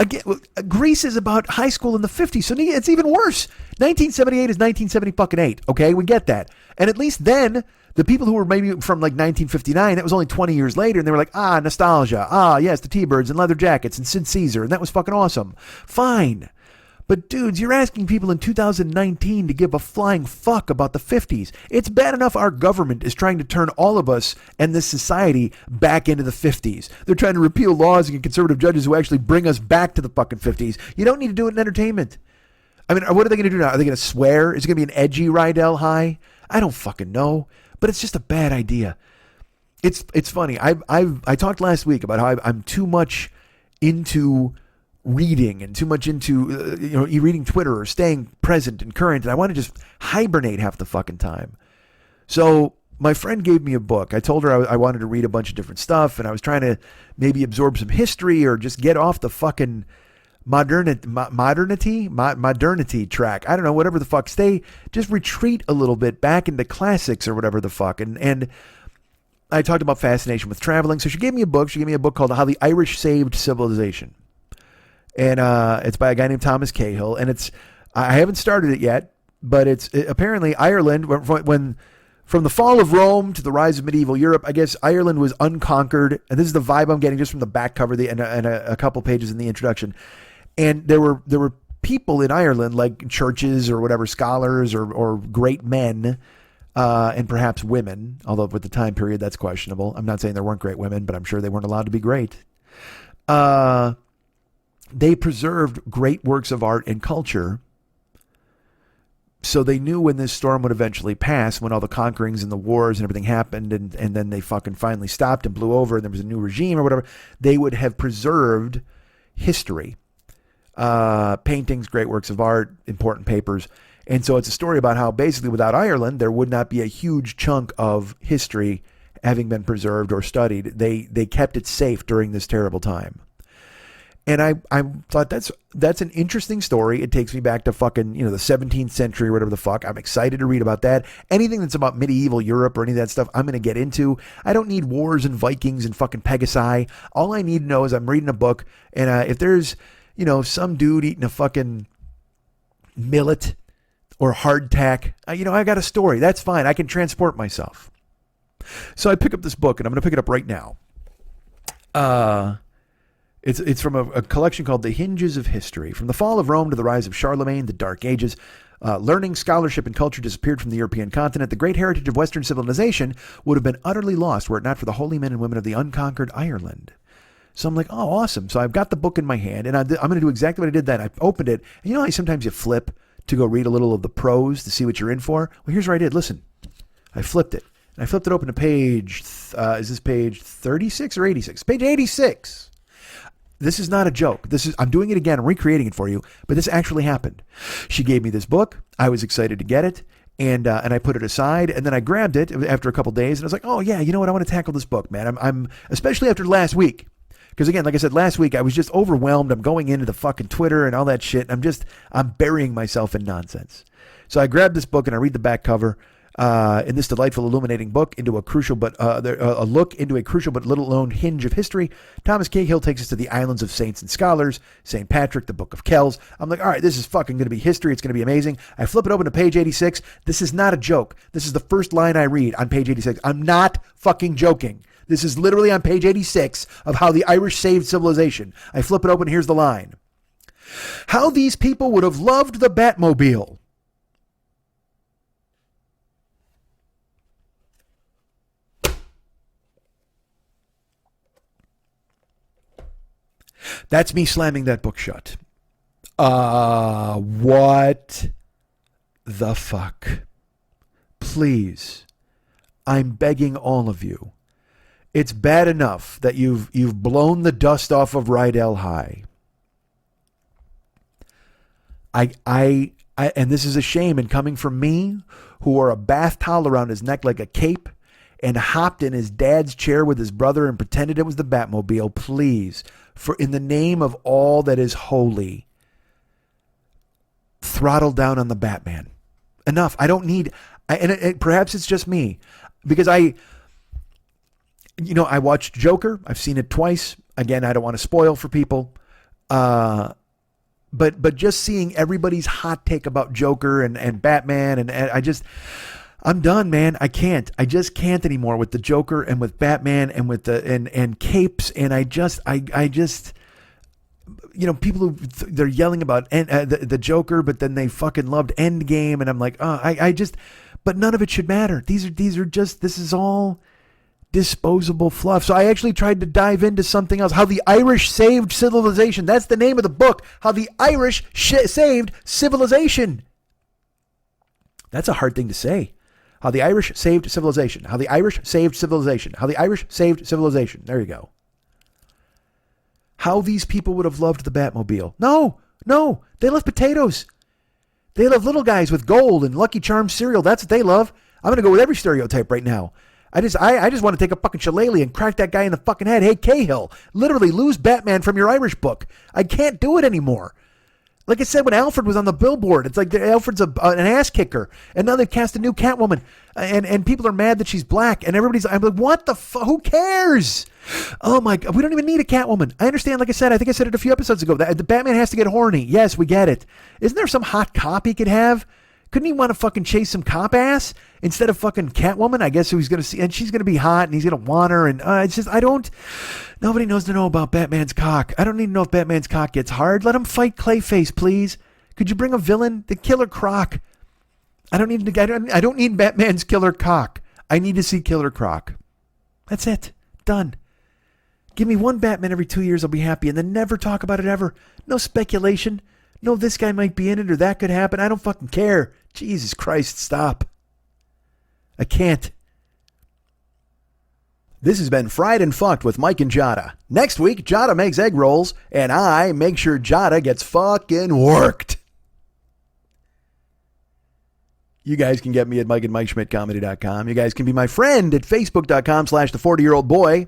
again, Grease is about high school in the 50s, so it's even worse. 1978 is 1978, okay? We get that. And at least then... The people who were maybe from like 1959, that was only 20 years later, and they were like, nostalgia. Yes, the T-Birds and leather jackets and Sid Caesar, and that was fucking awesome. Fine. But dudes, you're asking people in 2019 to give a flying fuck about the 50s. It's bad enough our government is trying to turn all of us and this society back into the 50s. They're trying to repeal laws and get conservative judges who actually bring us back to the fucking 50s. You don't need to do it in entertainment. I mean, what are they going to do now? Are they going to swear? Is it going to be an edgy Rydell High? I don't fucking know. But it's just a bad idea. It's funny. I talked last week about how I'm too much into reading and too much into reading Twitter or staying present and current, and I want to just hibernate half the fucking time. So my friend gave me a book. I told her I wanted to read a bunch of different stuff, and I was trying to maybe absorb some history or just get off the fucking modernity track. I don't know, whatever the fuck. Just retreat a little bit back into classics or whatever the fuck. And I talked about fascination with traveling. So she gave me a book. She gave me a book called How the Irish Saved Civilization. And it's by a guy named Thomas Cahill. And I haven't started it yet, but apparently Ireland, when from the fall of Rome to the rise of medieval Europe, I guess Ireland was unconquered. And this is the vibe I'm getting just from the back cover and a couple pages in the introduction. And there were people in Ireland, like churches or whatever, scholars or great men, and perhaps women, although with the time period that's questionable. I'm not saying there weren't great women, but I'm sure they weren't allowed to be great. They preserved great works of art and culture, so they knew when this storm would eventually pass, when all the conquerings and the wars and everything happened, and then they fucking finally stopped and blew over and there was a new regime or whatever, they would have preserved history. Paintings, great works of art, important papers. And so it's a story about how basically without Ireland, there would not be a huge chunk of history having been preserved or studied. They kept it safe during this terrible time. And I thought that's an interesting story. It takes me back to fucking, the 17th century or whatever the fuck. I'm excited to read about that. Anything that's about medieval Europe or any of that stuff, I'm going to get into. I don't need wars and Vikings and fucking Pegasi. All I need to know is I'm reading a book, and if there's, some dude eating a fucking millet or hardtack, I got a story. That's fine. I can transport myself. So I pick up this book, and I'm going to pick it up right now. It's from a collection called The Hinges of History. From the fall of Rome to the rise of Charlemagne, the Dark Ages, learning, scholarship, and culture disappeared from the European continent. The great heritage of Western civilization would have been utterly lost were it not for the holy men and women of the unconquered Ireland. So I'm like, oh, awesome. So I've got the book in my hand, and I'm going to do exactly what I did then. I opened it, and how sometimes you flip to go read a little of the prose to see what you're in for? Well, here's what I did. Listen, I flipped it. And I flipped it open to page, is this page 36 or 86? Page 86. This is not a joke. I'm doing it again. I'm recreating it for you, but this actually happened. She gave me this book. I was excited to get it, and I put it aside, and then I grabbed it after a couple days, and I was like, oh yeah, you know what? I want to tackle this book, man. I'm especially after last week, because again, like I said, last week I was just overwhelmed. I'm going into the fucking Twitter and all that shit. I'm burying myself in nonsense. So I grabbed this book and I read the back cover. In this delightful, illuminating book, a look into a crucial but little-known hinge of history, Thomas Cahill takes us to the islands of saints and scholars, St. Patrick, the Book of Kells. I'm like, all right, this is fucking going to be history. It's going to be amazing. I flip it open to page 86. This is not a joke. This is the first line I read on page 86. I'm not fucking joking. This is literally on page 86 of How the Irish Saved Civilization. I flip it open. Here's the line. How these people would have loved the Batmobile. That's me slamming that book shut. What the fuck? Please, I'm begging all of you. It's bad enough that you've blown the dust off of Rydell High. And this is a shame, and coming from me, who wore a bath towel around his neck like a cape and hopped in his dad's chair with his brother and pretended it was the Batmobile, please, for in the name of all that is holy, throttle down on the Batman. Enough. I don't need, perhaps it's just me, because I watched Joker. I've seen it twice. Again, I don't want to spoil for people. But just seeing everybody's hot take about Joker and Batman, and I'm done, man. I just can't anymore with the Joker and with Batman and with and capes. And I just, people who they're yelling about the Joker, but then they fucking loved Endgame. And I'm like, but none of it should matter. This is all disposable fluff. So I actually tried to dive into something else. How the Irish Saved Civilization. That's the name of the book. How the Irish saved civilization. That's a hard thing to say. How the Irish saved civilization. How the Irish saved civilization. How the Irish saved civilization. There you go. How these people would have loved the Batmobile. No. They love potatoes. They love little guys with gold and Lucky Charms cereal. That's what they love. I'm going to go with every stereotype right now. I just want to take a fucking shillelagh and crack that guy in the fucking head. Hey, Cahill, literally lose Batman from your Irish book. I can't do it anymore. Like I said, when Alfred was on the billboard, it's like Alfred's an ass kicker. And now they've cast a new Catwoman. And people are mad that she's black. And I'm like, what the fuck? Who cares? Oh my God. We don't even need a Catwoman. I understand, like I said, I think I said it a few episodes ago, that the Batman has to get horny. Yes, we get it. Isn't there some hot cop he could have? Couldn't he want to fucking chase some cop ass instead of fucking Catwoman? I guess who he's going to see. And she's going to be hot and he's going to want her. And it's just, nobody knows to know about Batman's cock. I don't need to know if Batman's cock gets hard. Let him fight Clayface, please. Could you bring a villain? The Killer Croc. I don't need Batman's Killer Cock. I need to see Killer Croc. That's it. Done. Give me one Batman every 2 years. I'll be happy. And then never talk about it ever. No speculation. No, this guy might be in it or that could happen. I don't fucking care. Jesus Christ, stop. I can't. This has been Fried and Fucked with Mike and Jada. Next week, Jada makes egg rolls, and I make sure Jada gets fucking worked. You guys can get me at MikeandMikeSchmidtComedy.com. You guys can be my friend at Facebook.com/the40-year-old boy.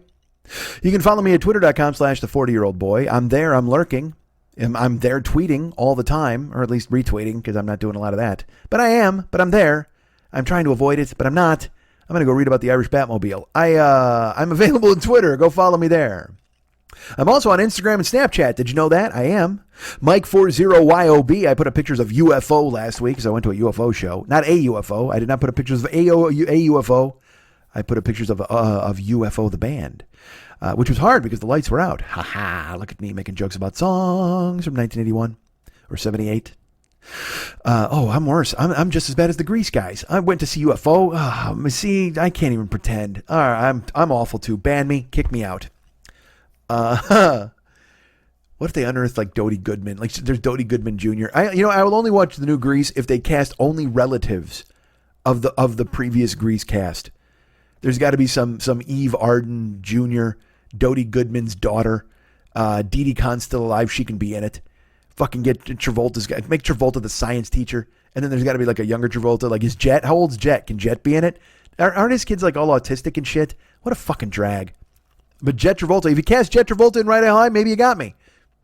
You can follow me at twitter.com/the40year-old-boy. I'm there. I'm lurking. I'm there tweeting all the time, or at least retweeting, because I'm not doing a lot of that. But I'm there. I'm trying to avoid it, but I'm not. I'm going to go read about the Irish Batmobile. I'm available on Twitter. Go follow me there. I'm also on Instagram and Snapchat. Did you know that? I am. Mike40YOB. I put up pictures of UFO last week because I went to a UFO show. Not a UFO. I did not put up pictures of a UFO. I put up pictures of UFO the band, which was hard because the lights were out. Ha ha! Look at me making jokes about songs from 1981 or 78. I'm worse. I'm just as bad as the Grease guys. I went to see UFO. See, I can't even pretend. I'm awful too. Ban me. Kick me out. What if they unearthed like Dodie Goodman? Like there's Dodie Goodman Jr. I will only watch the new Grease if they cast only relatives of the previous Grease cast. There's got to be some Eve Arden Jr., Dodie Goodman's daughter, Dee Dee Khan's still alive. She can be in it. Fucking get Travolta's guy. Make Travolta the science teacher. And then there's got to be like a younger Travolta. Like, is Jet? How old's Jet? Can Jet be in it? Aren't his kids like all autistic and shit? What a fucking drag. But Jet Travolta, if you cast Jet Travolta in Ride High, maybe you got me.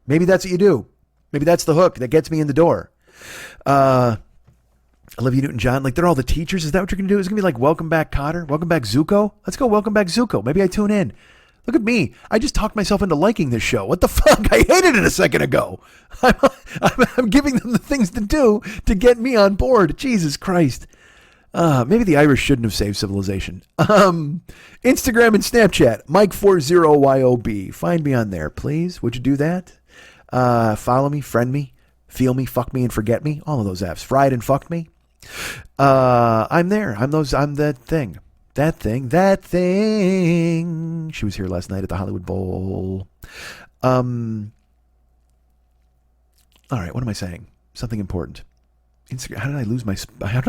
Maybe that's what you do. Maybe that's the hook that gets me in the door. Olivia Newton-John, like they're all the teachers. Is that what you're going to do? Is it going to be like Welcome Back Kotter? Welcome Back Zuko? Let's go Welcome Back Zuko. Maybe I tune in. Look at me. I just talked myself into liking this show. What the fuck? I hated it a second ago. I'm giving them the things to do to get me on board. Jesus Christ. Maybe the Irish shouldn't have saved civilization. Instagram and Snapchat, Mike40YOB. Find me on there, please. Would you do that? Follow me, friend me, feel me, fuck me, and forget me. All of those apps. Fried and fucked me. I'm there. I'm that thing. That thing. She was here last night at the Hollywood Bowl. All right, what am I saying? Something important. Instagram. How did I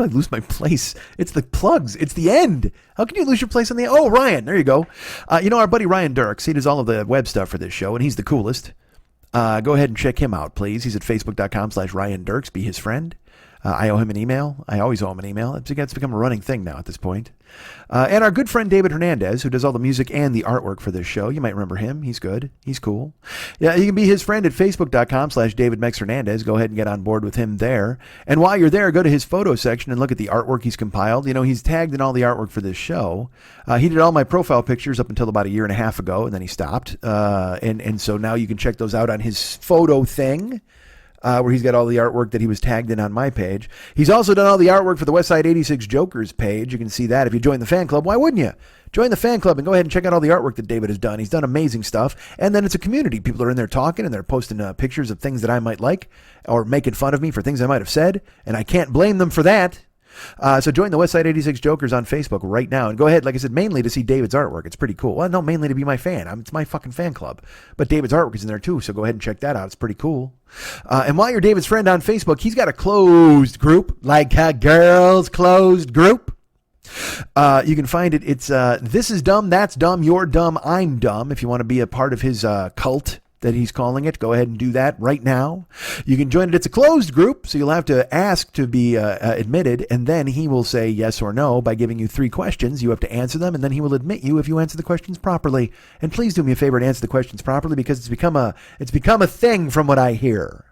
lose my place? It's the plugs. It's the end. How can you lose your place on the end? Oh, Ryan. There you go. Our buddy Ryan Dirks, he does all of the web stuff for this show, and he's the coolest. Go ahead and check him out, please. He's at facebook.com/Ryan Dirks. Be his friend. I owe him an email. I always owe him an email. It's become a running thing now at this point. And our good friend David Hernandez, who does all the music and the artwork for this show. You might remember him. He's good. He's cool. Yeah, you can be his friend at facebook.com/DavidMexHernandez. Go ahead and get on board with him there. And while you're there, go to his photo section and look at the artwork he's compiled. He's tagged in all the artwork for this show. He did all my profile pictures up until about a year and a half ago, and then he stopped. And so now you can check those out on his photo thing. Where he's got all the artwork that he was tagged in on my page. He's also done all the artwork for the Westside 86 Jokers page. You can see that if you join the fan club. Why wouldn't you? Join the fan club and go ahead and check out all the artwork that David has done. He's done amazing stuff. And then it's a community. People are in there talking, and they're posting pictures of things that I might like or making fun of me for things I might have said. And I can't blame them for that. So join the Westside 86 Jokers on Facebook right now. And go ahead, like I said, mainly to see David's artwork. It's pretty cool. Well, no, mainly to be my fan. It's my fucking fan club. But David's artwork is in there too, so go ahead and check that out. It's pretty cool. And while you're David's friend on Facebook, he's got a closed group, like a girls' closed group. You can find it. It's This Is Dumb, That's Dumb, You're Dumb, I'm Dumb. If you want to be a part of his cult that he's calling it, go ahead and do that right now. You can join it. It's a closed group, so you'll have to ask to be admitted, and then he will say yes or no by giving you 3 questions. You have to answer them, and then he will admit you if you answer the questions properly. And please do me a favor and answer the questions properly, because it's become a thing from what I hear.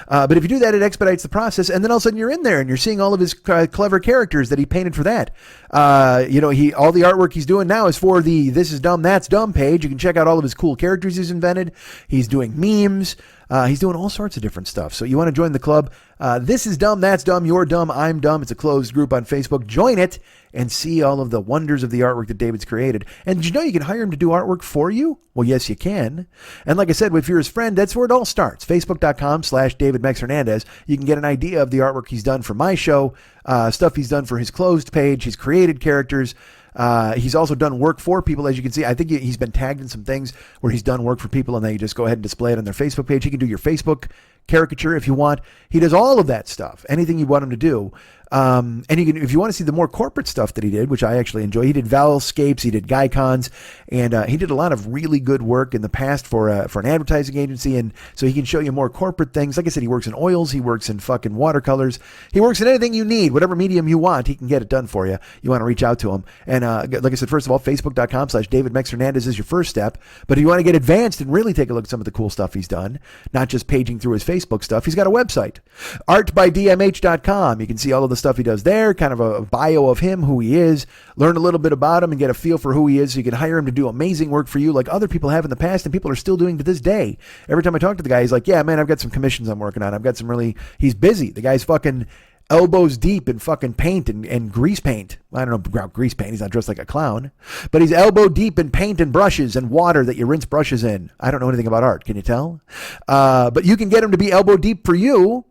But if you do that, it expedites the process, and then all of a sudden you're in there and you're seeing all of his clever characters that he painted for that. All the artwork he's doing now is for the This Is Dumb, That's Dumb page. You can check out all of his cool characters he's invented. He's doing memes. He's doing all sorts of different stuff. So you want to join the club. This Is Dumb, That's Dumb, You're Dumb, I'm Dumb. It's a closed group on Facebook. Join it and see all of the wonders of the artwork that David's created. And did you know you can hire him to do artwork for you? Well, yes, you can. And like I said, if you're his friend, that's where it all starts. Facebook.com/DavidMexHernandez. You can get an idea of the artwork he's done for my show, stuff he's done for his closed page, his created characters. He's also done work for people, as you can see. I think he's been tagged in some things where he's done work for people, and they just go ahead and display it on their Facebook page. He can do your Facebook caricature if you want. He does all of that stuff, anything you want him to do. And you can, if you want to see the more corporate stuff that he did, which I actually enjoy, he did Valscapes, he did Guycons, and he did a lot of really good work in the past for an advertising agency, and so he can show you more corporate things. Like I said, he works in oils, he works in fucking watercolors, he works in anything you need, whatever medium you want, he can get it done for you. You want to reach out to him. And like I said, first of all, Facebook.com/David Mex Hernandez is your first step, but if you want to get advanced and really take a look at some of the cool stuff he's done, not just paging through his Facebook stuff, he's got a website, artbydmh.com. You can see all of the stuff he does there, kind of a bio of him, who he is, learn a little bit about him and get a feel for who he is so you can hire him to do amazing work for you like other people have in the past and people are still doing to this day. Every time I talk to the guy, he's like, yeah, man, I've got some commissions I'm working on. I've got some really, he's busy. The guy's fucking elbows deep in fucking paint and grease paint. I don't know about grease paint. He's not dressed like a clown, but he's elbow deep in paint and brushes and water that you rinse brushes in. I don't know anything about art. Can you tell? But you can get him to be elbow deep for you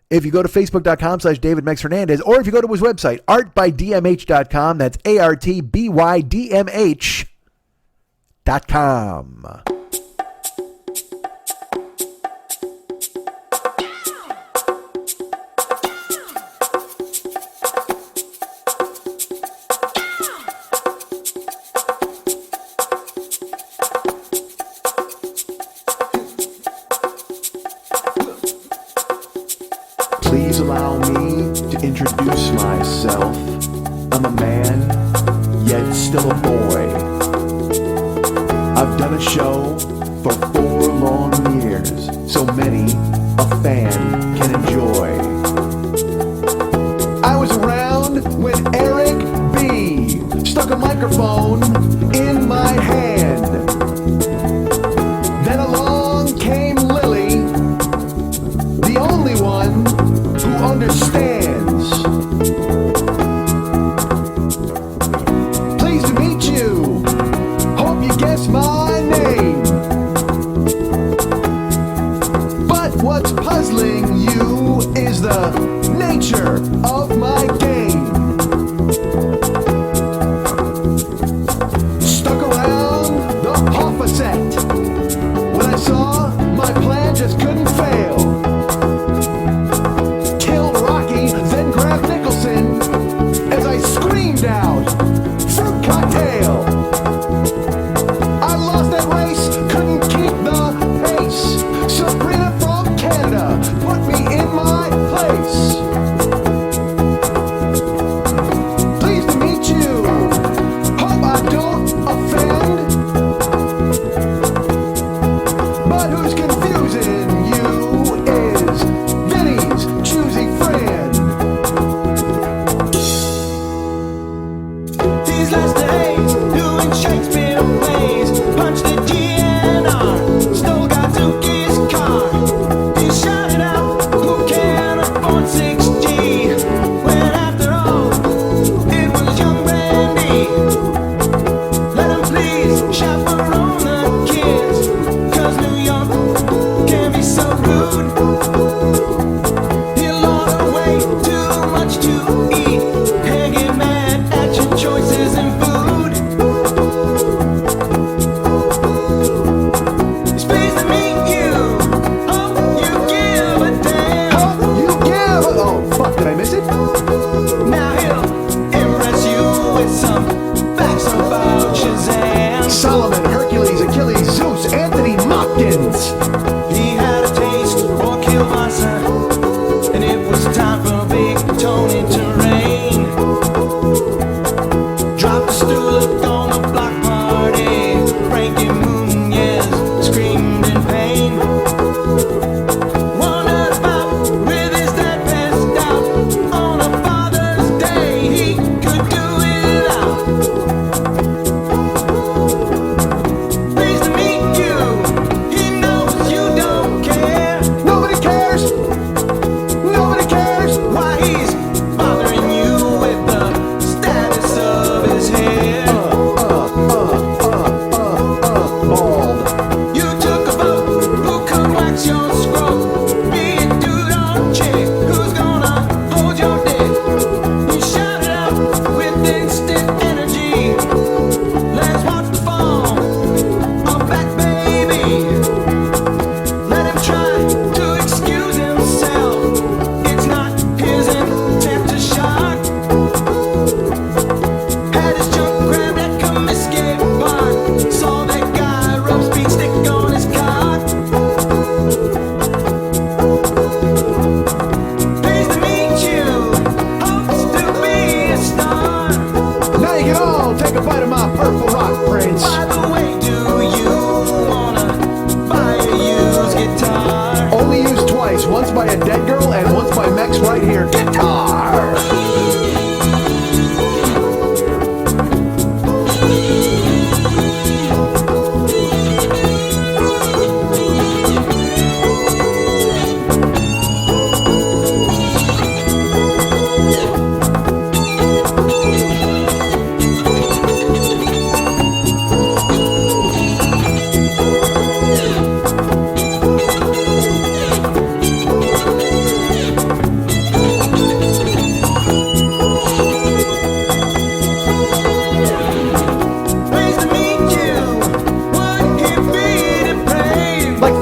if you go to Facebook.com/David Mex Hernandez, or if you go to his website, artbydmh.com. That's ARTBYDMH.com. Please allow me to introduce myself. I'm a man, yet still a boy. I've done a show for 4 long years, so many a fan can enjoy. I was around when Eric B. stuck a microphone in my hand. Then along came Lily, the only one who understands. Pleased to meet you. Hope you guess my name. But what's puzzling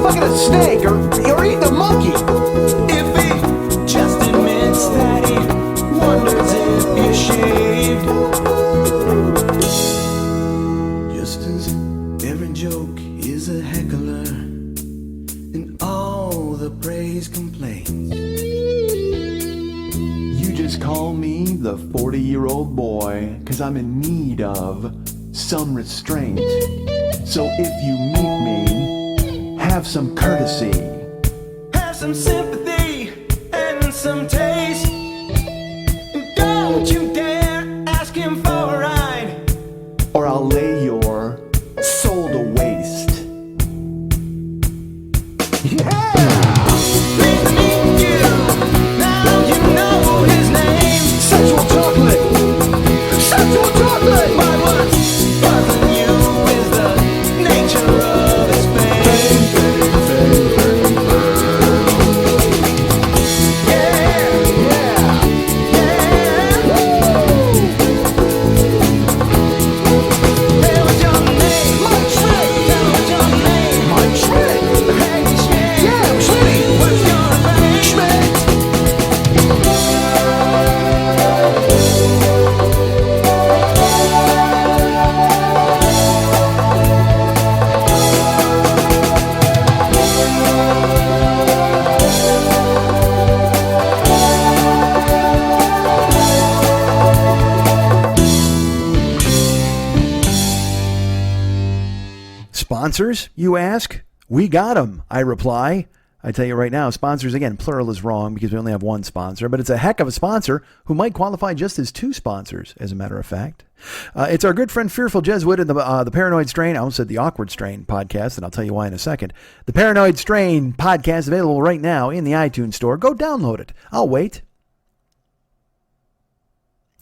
fucking a snake or eating a monkey. If he just admits that he wonders if you shaved. Just as every joke is a heckler and all the praise complaints. You just call me the 40-year-old boy, 'cause I'm in need of some restraint. So if you meet me, have some courtesy. Have some sympathy and some taste. And don't you dare ask him for a ride, Or I'll lay your soul to waste. Yeah! Please to meet you. Now you know his name. Sexual chocolate! Sexual chocolate! Why what's buzzing you is the nature of his pain. Yeah, Yeah! Tell us your name. Mike Schmidt! Tell us your name. Mike Schmidt! Hey, Schmidt. Yeah, I'm Schmidt! What's your name? Schmidt! Sponsors, you ask? We got them, I reply. I tell you right now, sponsors, again, plural is wrong because we only have one sponsor, but it's a heck of a sponsor who might qualify just as two sponsors, as a matter of fact. It's our good friend Fearful Jesuit and the Paranoid Strain, I almost said the Awkward Strain podcast, and I'll tell you why in a second. The Paranoid Strain podcast available right now in the iTunes store. Go download it. I'll wait.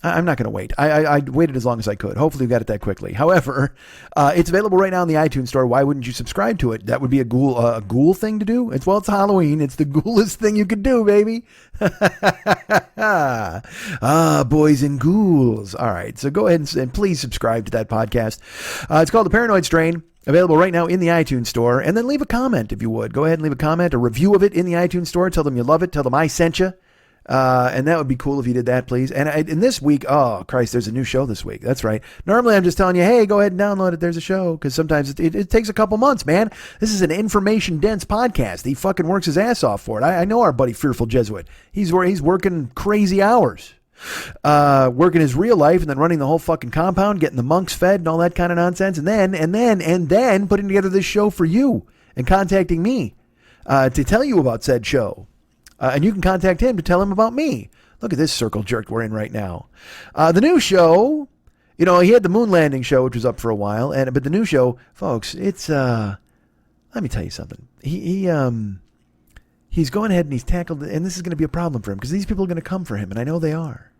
I'm not going to wait. I waited as long as I could. Hopefully we got it that quickly. However, it's available right now in the iTunes store. Why wouldn't you subscribe to it? That would be a ghoul thing to do. It's Halloween. It's the ghoulest thing you could do, baby. Boys and ghouls. All right. So go ahead and please subscribe to that podcast. It's called The Paranoid Strain. Available right now in the iTunes store. And then leave a comment if you would. Go ahead and leave a comment, a review of it in the iTunes store. Tell them you love it. Tell them I sent you. And that would be cool if you did that, please. And in this week, oh, Christ, there's a new show this week. That's right. Normally, I'm just telling you, hey, go ahead and download it. There's a show. Because sometimes it takes a couple months, man. This is an information-dense podcast. He fucking works his ass off for it. I know our buddy Fearful Jesuit. He's working crazy hours. Working his real life and then running the whole fucking compound, getting the monks fed and all that kind of nonsense. And then putting together this show for you and contacting me to tell you about said show. And you can contact him to tell him about me. Look at this circle jerk we're in right now. The new show, he had the moon landing show, which was up for a while. But the new show, folks, it's, let me tell you something. He's going ahead and he's tackled, and this is going to be a problem for him because these people are going to come for him, and I know they are.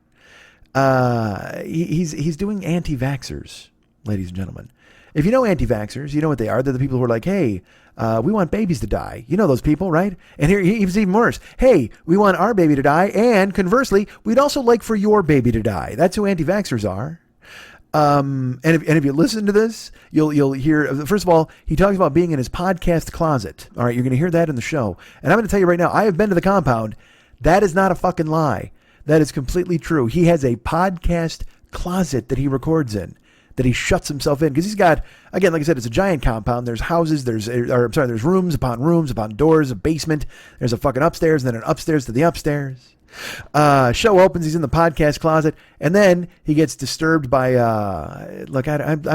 He's doing anti-vaxxers, ladies and gentlemen. If you know anti-vaxxers, you know what they are. They're the people who are like, hey, we want babies to die. You know those people, right? And here, it's even worse. Hey, we want our baby to die. And conversely, we'd also like for your baby to die. That's who anti-vaxxers are. And if you listen to this, you'll hear, first of all, he talks about being in his podcast closet. All right, you're going to hear that in the show. And I'm going to tell you right now, I have been to the compound. That is not a fucking lie. That is completely true. He has a podcast closet that he records in, that he shuts himself in, because he's got, again, like I said, it's a giant compound. There's houses, there's rooms upon doors, a basement. There's a fucking upstairs, and then an upstairs to the upstairs. Show opens, he's in the podcast closet, and then he gets disturbed by, I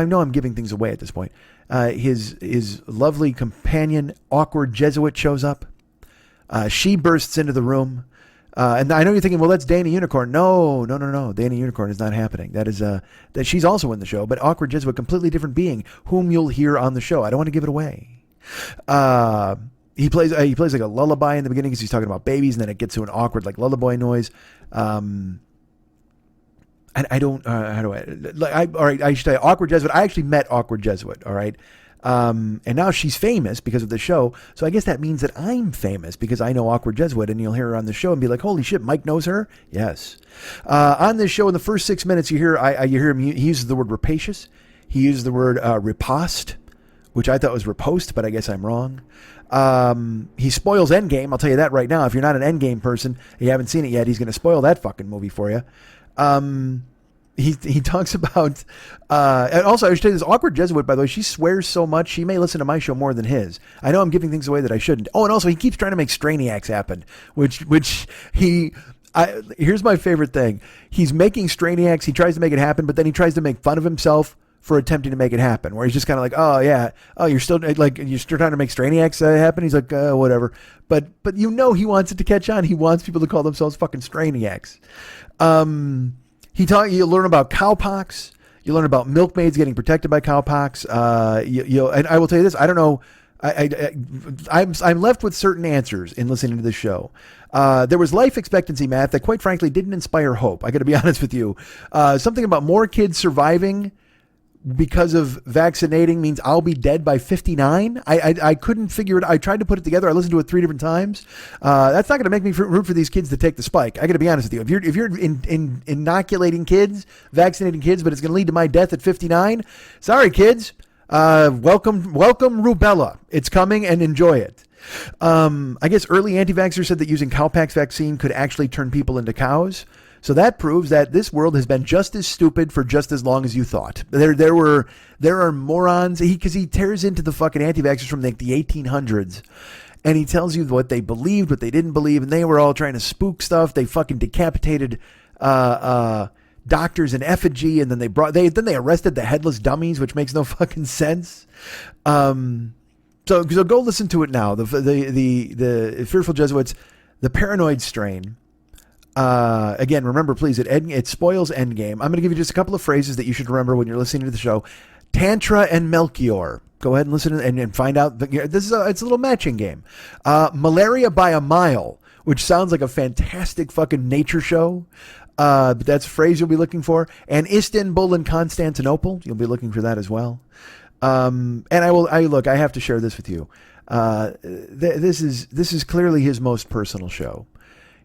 know I'm giving things away at this point. His lovely companion, Awkward Jesuit, shows up. She bursts into the room. And I know you're thinking, well, that's Dana Unicorn. No. Dana Unicorn is not happening. That is that she's also in the show, but Awkward Jesuit, a completely different being, whom you'll hear on the show. I don't want to give it away. He plays like a lullaby in the beginning because he's talking about babies, and then it gets to an awkward like lullaby noise. And I don't. How do I? All right, I should tell you, Awkward Jesuit. I actually met Awkward Jesuit. All right. And now she's famous because of the show. So I guess that means that I'm famous because I know Awkward Jesuit, and you'll hear her on the show and be like, holy shit, Mike knows her? Yes. On this show, in the first 6 minutes, you hear him, he uses the word rapacious. He uses the word riposte, which I thought was Riposte, but I guess I'm wrong. He spoils Endgame. I'll tell you that right now. If you're not an Endgame person, you haven't seen it yet, he's going to spoil that fucking movie for you. He talks about, and also I should tell you this awkward Jesuit, by the way, she swears so much, she may listen to my show more than his. I know I'm giving things away that I shouldn't. Oh, and also he keeps trying to make Strainiacs happen, which here's my favorite thing. He's making Strainiacs, he tries to make it happen, but then he tries to make fun of himself for attempting to make it happen, where he's just kind of like, oh yeah, oh you're still trying to make Strainiacs happen. He's like, whatever, but he wants it to catch on. He wants people to call themselves fucking Strainiacs. You learn about cowpox. You learn about milkmaids getting protected by cowpox. And I will tell you this: I don't know. I'm left with certain answers in listening to this show. There was life expectancy math that, quite frankly, didn't inspire hope. I got to be honest with you. Something about more kids surviving because of vaccinating means I'll be dead by 59. I couldn't figure it. I tried to put it together. I listened to it 3 different times. That's not going to make me root for these kids to take the spike. I got to be honest with you. If you're inoculating kids, vaccinating kids, but it's going to lead to my death at 59, sorry kids. Welcome rubella. It's coming, and enjoy it. I guess early anti-vaxxers said that using cowpox vaccine could actually turn people into cows. So that proves that this world has been just as stupid for just as long as you thought. There are morons, because he tears into the fucking anti-vaxxers from the 1800s, and he tells you what they believed, what they didn't believe, and they were all trying to spook stuff. They fucking decapitated doctors in effigy, and then they arrested the headless dummies, which makes no fucking sense. So go listen to it now. The Fearful Jesuits, The Paranoid Strain. Again, remember, please, it spoils Endgame. I'm going to give you just a couple of phrases that you should remember when you're listening to the show. Tantra and Melchior. Go ahead and listen and find out. It's a little matching game. Malaria by a Mile, which sounds like a fantastic fucking nature show. But that's a phrase you'll be looking for. And Istanbul and Constantinople. You'll be looking for that as well. And I have to share this with you. This is clearly his most personal show.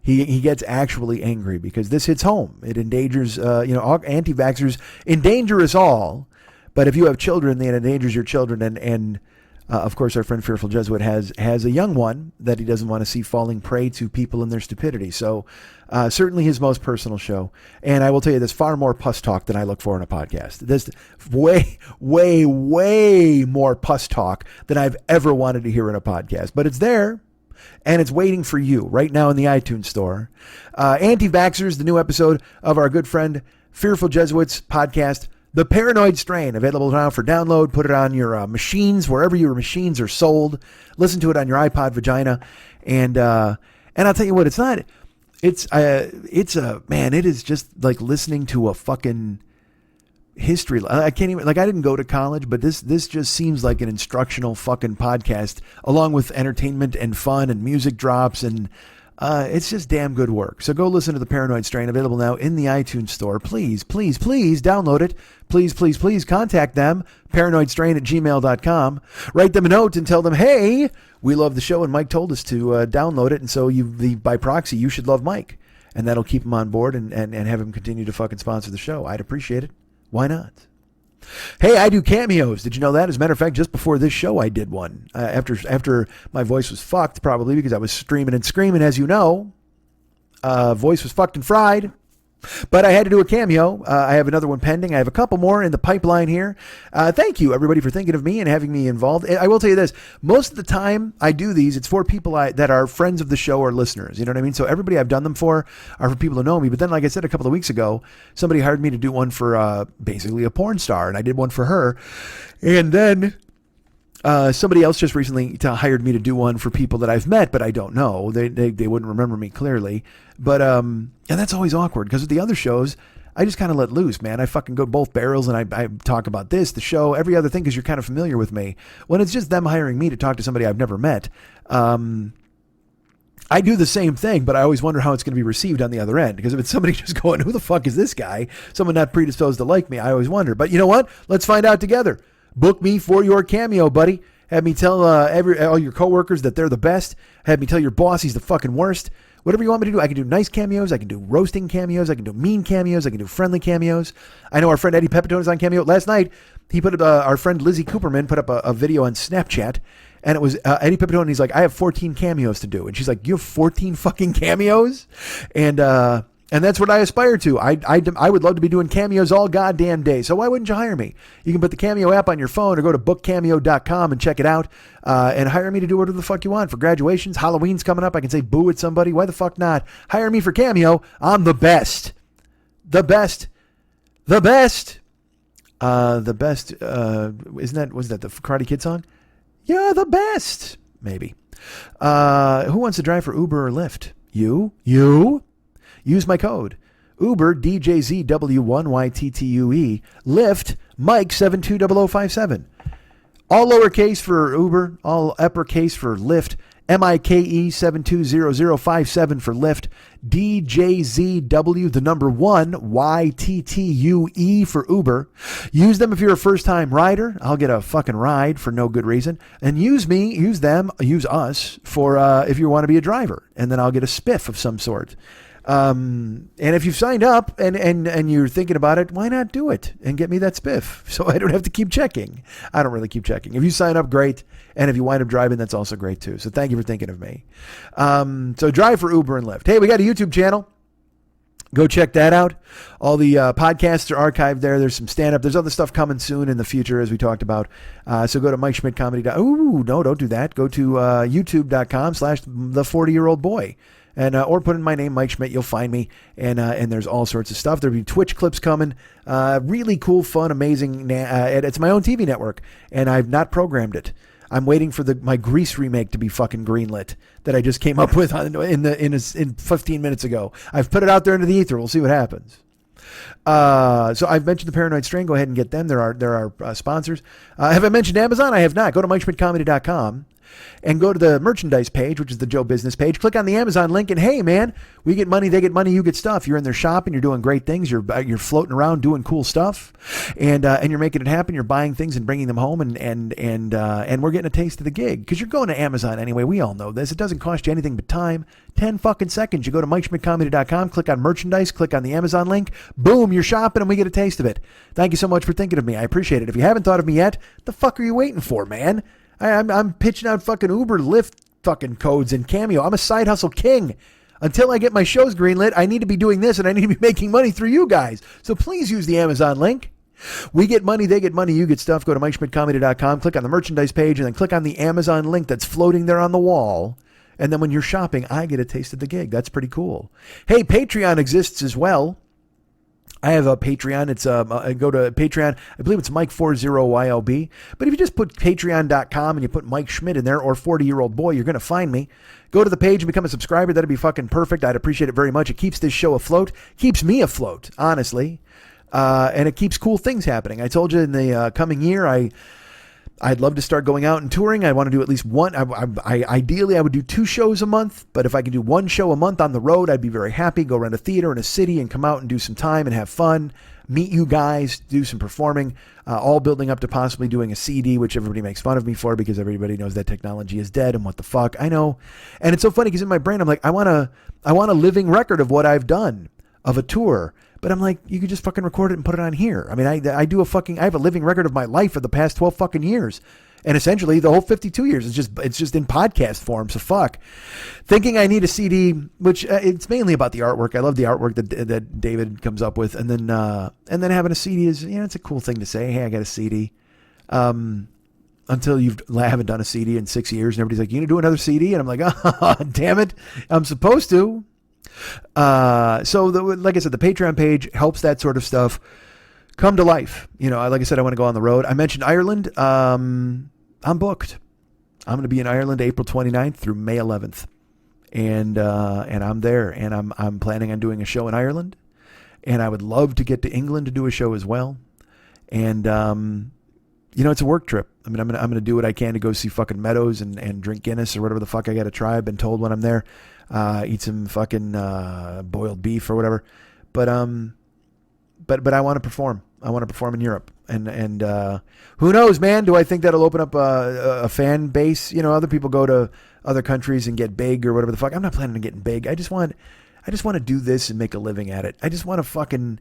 He gets actually angry because this hits home. It endangers, anti-vaxxers endanger us all. But if you have children, then it endangers your children. And of course, our friend Fearful Jesuit has a young one that he doesn't want to see falling prey to people and their stupidity. So certainly his most personal show. And I will tell you, there's far more pus talk than I look for in a podcast. There's way, way, way more pus talk than I've ever wanted to hear in a podcast. But it's there. And it's waiting for you right now in the iTunes store. Anti-Vaxxers, the new episode of our good friend Fearful Jesuits podcast, The Paranoid Strain, available now for download. Put it on your machines, wherever your machines are sold. Listen to it on your iPod vagina. And I'll tell you what, it is just like listening to a fucking history. I can't even, I didn't go to college, but this just seems like an instructional fucking podcast, along with entertainment and fun and music drops, and it's just damn good work. So go listen to The Paranoid Strain, available now in the iTunes store. Please, please, please download it. Please, please, please contact them, paranoidstrain@gmail.com. Write them a note and tell them, hey, we love the show and Mike told us to download it, and so by proxy, you should love Mike. And that'll keep him on board and have him continue to fucking sponsor the show. I'd appreciate it. Why not? Hey, I do cameos. Did you know that? As a matter of fact, just before this show, I did one. After my voice was fucked, probably because I was streaming and screaming, as you know. Voice was fucked and fried. But I had to do a cameo. I have another one pending. I have a couple more in the pipeline here. Thank you, everybody, for thinking of me and having me involved. I will tell you this. Most of the time I do these, it's for people that are friends of the show or listeners. You know what I mean? So everybody I've done them for are for people who know me. But then, like I said a couple of weeks ago, somebody hired me to do one for basically a porn star, and I did one for her. And then somebody else just recently hired me to do one for people that I've met, but I don't know. They wouldn't remember me clearly. But and that's always awkward because with the other shows, I just kind of let loose, man. I fucking go both barrels and I talk about this, the show, every other thing because you're kind of familiar with me. When it's just them hiring me to talk to somebody I've never met, I do the same thing, but I always wonder how it's going to be received on the other end. Because if it's somebody just going, who the fuck is this guy? Someone not predisposed to like me, I always wonder. But you know what? Let's find out together. Book me for your cameo, buddy. Have me tell all your coworkers that they're the best. Have me tell your boss he's the fucking worst. Whatever you want me to do. I can do nice cameos. I can do roasting cameos. I can do mean cameos. I can do friendly cameos. I know our friend Eddie Pepitone is on cameo. Last night, he put our friend Lizzie Cooperman put up a video on Snapchat, and it was Eddie Pepitone, and he's like, I have 14 cameos to do. And she's like, you have 14 fucking cameos? And that's what I aspire to. I would love to be doing cameos all goddamn day. So why wouldn't you hire me? You can put the Cameo app on your phone or go to bookcameo.com and check it out and hire me to do whatever the fuck you want. For graduations, Halloween's coming up. I can say boo at somebody. Why the fuck not? Hire me for Cameo. I'm the best. The best. The best. The best. Was that the Karate Kid song? You're the best. Maybe. Who wants to drive for Uber or Lyft? You? Use my code. Uber, DJZW1YTTUE. Lyft, Mike 720057. All lowercase for Uber, all uppercase for Lyft. MIKE 720057 for Lyft. DJZW, the number 1, YTTUE for Uber. Use them if you're a first-time rider. I'll get a fucking ride for no good reason. And use us for if you want to be a driver. And then I'll get a spiff of some sort. And if you've signed up and you're thinking about it, why not do it and get me that spiff so I don't have to keep checking? I don't really keep checking. If you sign up, great. And if you wind up driving, that's also great too. So thank you for thinking of me. So drive for Uber and Lyft. Hey, we got a YouTube channel. Go check that out. All the podcasts are archived there. There's some stand-up. There's other stuff coming soon in the future, as we talked about. So go to MikeSchmidtComedy. Ooh, no, don't do that. Go to youtube.com/the40year-old-boy. And or put in my name, Mike Schmidt. You'll find me, and there's all sorts of stuff. There'll be Twitch clips coming. Really cool, fun, amazing. It's my own TV network, and I've not programmed it. I'm waiting for my Grease remake to be fucking greenlit that I just came up with in 15 minutes ago. I've put it out there into the ether. We'll see what happens. So I've mentioned the Paranoid Strain. Go ahead and get them. There are sponsors. Have I mentioned Amazon? I have not. Go to MikeSchmidtComedy.com. And go to the merchandise page, which is the Joe Business page. Click on the Amazon link, and hey, man, we get money, they get money, you get stuff. You're in their shop, and you're doing great things. You're floating around doing cool stuff, and you're making it happen. You're buying things and bringing them home, and we're getting a taste of the gig because you're going to Amazon anyway. We all know this. It doesn't cost you anything but time. 10 fucking seconds. You go to MikeSchmidtComedy.com, click on merchandise, click on the Amazon link. Boom, you're shopping, and we get a taste of it. Thank you so much for thinking of me. I appreciate it. If you haven't thought of me yet, the fuck are you waiting for, man? I'm pitching out fucking Uber, Lyft fucking codes and Cameo. I'm a side hustle king. Until I get my shows greenlit, I need to be doing this, and I need to be making money through you guys. So please use the Amazon link. We get money, they get money, you get stuff. Go to MikeSchmidtComedy.com, click on the merchandise page, and then click on the Amazon link that's floating there on the wall. And then when you're shopping, I get a taste of the gig. That's pretty cool. Hey, Patreon exists as well. I have a Patreon. It's I go to Patreon. I believe it's Mike40YLB. But if you just put patreon.com and you put Mike Schmidt in there or 40-year-old boy, you're going to find me. Go to the page and become a subscriber. That'd be fucking perfect. I'd appreciate it very much. It keeps this show afloat. Keeps me afloat, honestly. And it keeps cool things happening. I told you in the coming year, I'd love to start going out and touring. I want to do at least one. Ideally, I would do 2 shows a month. But if I could do 1 show a month on the road, I'd be very happy. Go around a theater in a city and come out and do some time and have fun. Meet you guys, do some performing, all building up to possibly doing a CD, which everybody makes fun of me for because everybody knows that technology is dead and what the fuck. I know. And it's so funny because in my brain, I'm like, I want a living record of what I've done of a tour. But I'm like, you could just fucking record it and put it on here. I mean, I have a living record of my life for the past 12 fucking years. And essentially the whole 52 years, it's just in podcast form. So fuck. Thinking I need a CD, which it's mainly about the artwork. I love the artwork that David comes up with. And then having a CD is, it's a cool thing to say. Hey, I got a CD. Until you haven't done a CD in 6 years and everybody's like, you gonna do another CD? And I'm like, oh, damn it. I'm supposed to. So like I said, the Patreon page helps that sort of stuff come to life. Like I said, I want to go on the road. I mentioned Ireland. I'm booked. I'm going to be in Ireland April 29th through May 11th. And I'm there, and I'm planning on doing a show in Ireland, and I would love to get to England to do a show as well. And, it's a work trip. I mean, I'm going to do what I can to go see fucking Meadows and drink Guinness or whatever the fuck I got to try. I've been told when I'm there. Eat some fucking boiled beef or whatever, but I want to perform. I want to perform in Europe, and who knows, man? Do I think that'll open up a fan base? Other people go to other countries and get big or whatever the fuck. I'm not planning on getting big. I just want to do this and make a living at it. I just want to fucking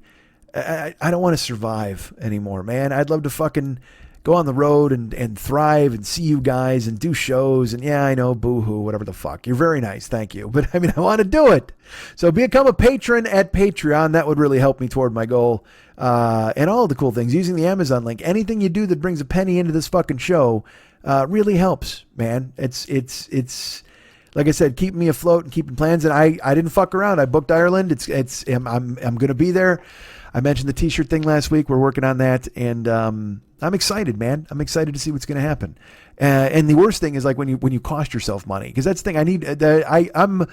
I don't want to survive anymore, man. I'd love to fucking go on the road and thrive and see you guys and do shows. And yeah, I know, boo-hoo, whatever the fuck. You're very nice. Thank you. But I mean, I want to do it. So become a patron at Patreon. That would really help me toward my goal. And all the cool things, using the Amazon link, anything you do that brings a penny into this fucking show, really helps, man. It's like I said, keeping me afloat and keeping plans. And I didn't fuck around. I booked Ireland. I'm going to be there. I mentioned the t-shirt thing last week. We're working on that. And, I'm excited, man. I'm excited to see what's going to happen. And the worst thing is like when you cost yourself money, because that's the thing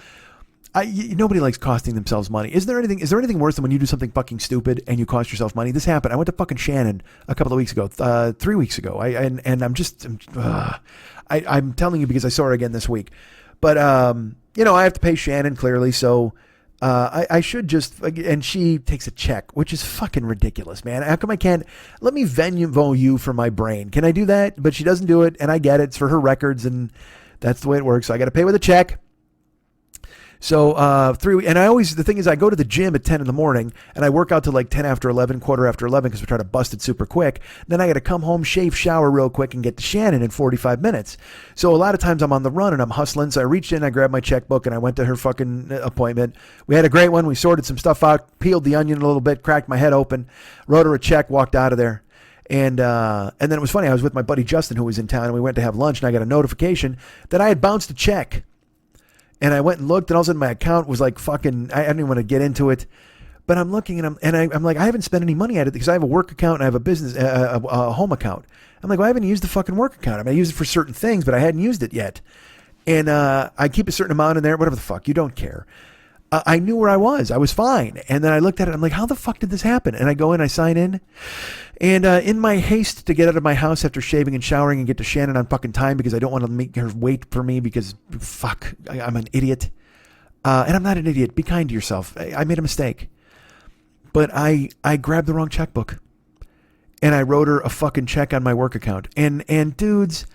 nobody likes costing themselves money. Is there anything worse than when you do something fucking stupid and you cost yourself money? This happened. I went to fucking Shannon a couple of weeks ago, 3 weeks ago. I'm telling you because I saw her again this week. But, I have to pay Shannon clearly. So, I should just, and she takes a check, which is fucking ridiculous, man. How come I can't, let me Venmo you for my brain? Can I do that? But she doesn't do it, and I get it. It's for her records, and that's the way it works. So I got to pay with a check. So, the thing is, I go to the gym at 10 in the morning and I work out to like 10 after 11, quarter after 11, because we're trying to bust it super quick. Then I got to come home, shave, shower real quick and get to Shannon in 45 minutes. So a lot of times I'm on the run and I'm hustling. So I reached in, I grabbed my checkbook and I went to her fucking appointment. We had a great one. We sorted some stuff out, peeled the onion a little bit, cracked my head open, wrote her a check, walked out of there. And then it was funny. I was with my buddy Justin, who was in town, and we went to have lunch, and I got a notification that I had bounced a check. And I went and looked, and all of a sudden my account was like fucking, I didn't even want to get into it. But I'm looking, and I'm like, I haven't spent any money at it because I have a work account and I have a business, a home account. I'm like, well, I haven't used the fucking work account. I mean, I use it for certain things, but I hadn't used it yet. And I keep a certain amount in there, whatever the fuck, you don't care. I knew where I was. I was fine. And then I looked at it. I'm like, how the fuck did this happen? And I go in, I sign in. And in my haste to get out of my house after shaving and showering and get to Shannon on fucking time because I don't want to make her wait for me because, fuck, I'm an idiot. And I'm not an idiot. Be kind to yourself. I made a mistake. But I grabbed the wrong checkbook. And I wrote her a fucking check on my work account. And dudes,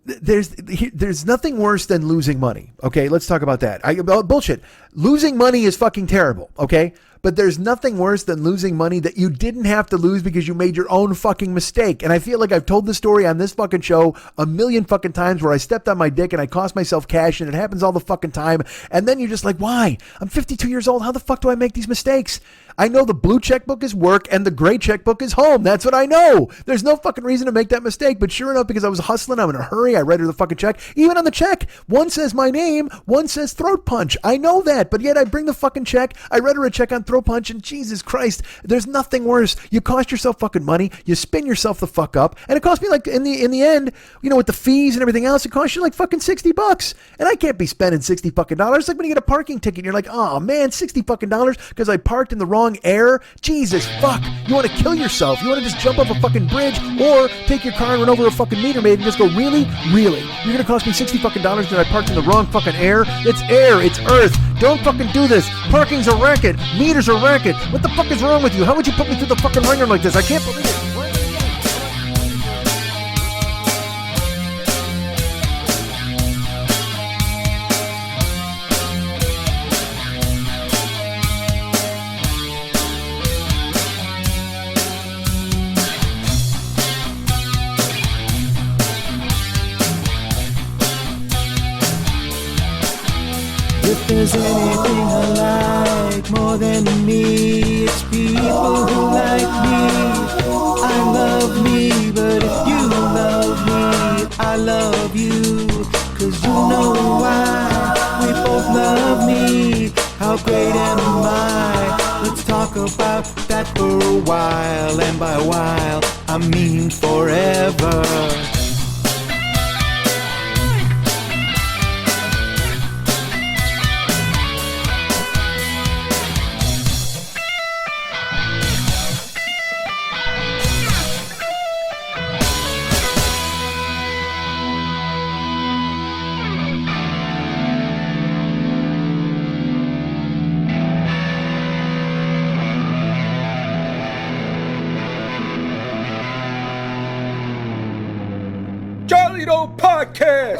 there's nothing worse than losing money. Okay, let's talk about that. Bullshit. Losing money is fucking terrible. Okay, but there's nothing worse than losing money that you didn't have to lose because you made your own fucking mistake. And I feel like I've told the story on this fucking show a million fucking times where I stepped on my dick and I cost myself cash, and it happens all the fucking time. And then you're just like, why? I'm 52 years old. How the fuck do I make these mistakes? I know the blue checkbook is work and the gray checkbook is home. That's what I know. There's no fucking reason to make that mistake. But sure enough, because I was hustling, I'm in a hurry, I read her the fucking check. Even on the check, one says my name, one says Throat Punch. I know that, but yet I bring the fucking check. I read her a check on Throat Punch, and Jesus Christ, there's nothing worse. You cost yourself fucking money, you spin yourself the fuck up, and it cost me like in the end, with the fees and everything else, it costs you like fucking $60. And I can't be spending $60 fucking dollars. It's like when you get a parking ticket and you're like, oh man, $60 fucking dollars because I parked in the wrong air. Jesus fuck. You want to kill yourself. You want to just jump off a fucking bridge or take your car and run over a fucking meter maid and just go, really? Really? You're going to cost me $60 fucking dollars because I parked in the wrong fucking air? It's air. It's earth. Don't fucking do this. Parking's a racket. Meters are racket. What the fuck is wrong with you? How would you put me through the fucking ringer like this? I can't believe it. If there's anything I like more than me, it's people who like me. I love me, but if you love me, I love you. 'Cause you know why we both love me. How great am I? Let's talk about that for a while. And by while, I mean forever. Charlie Doe Podcast.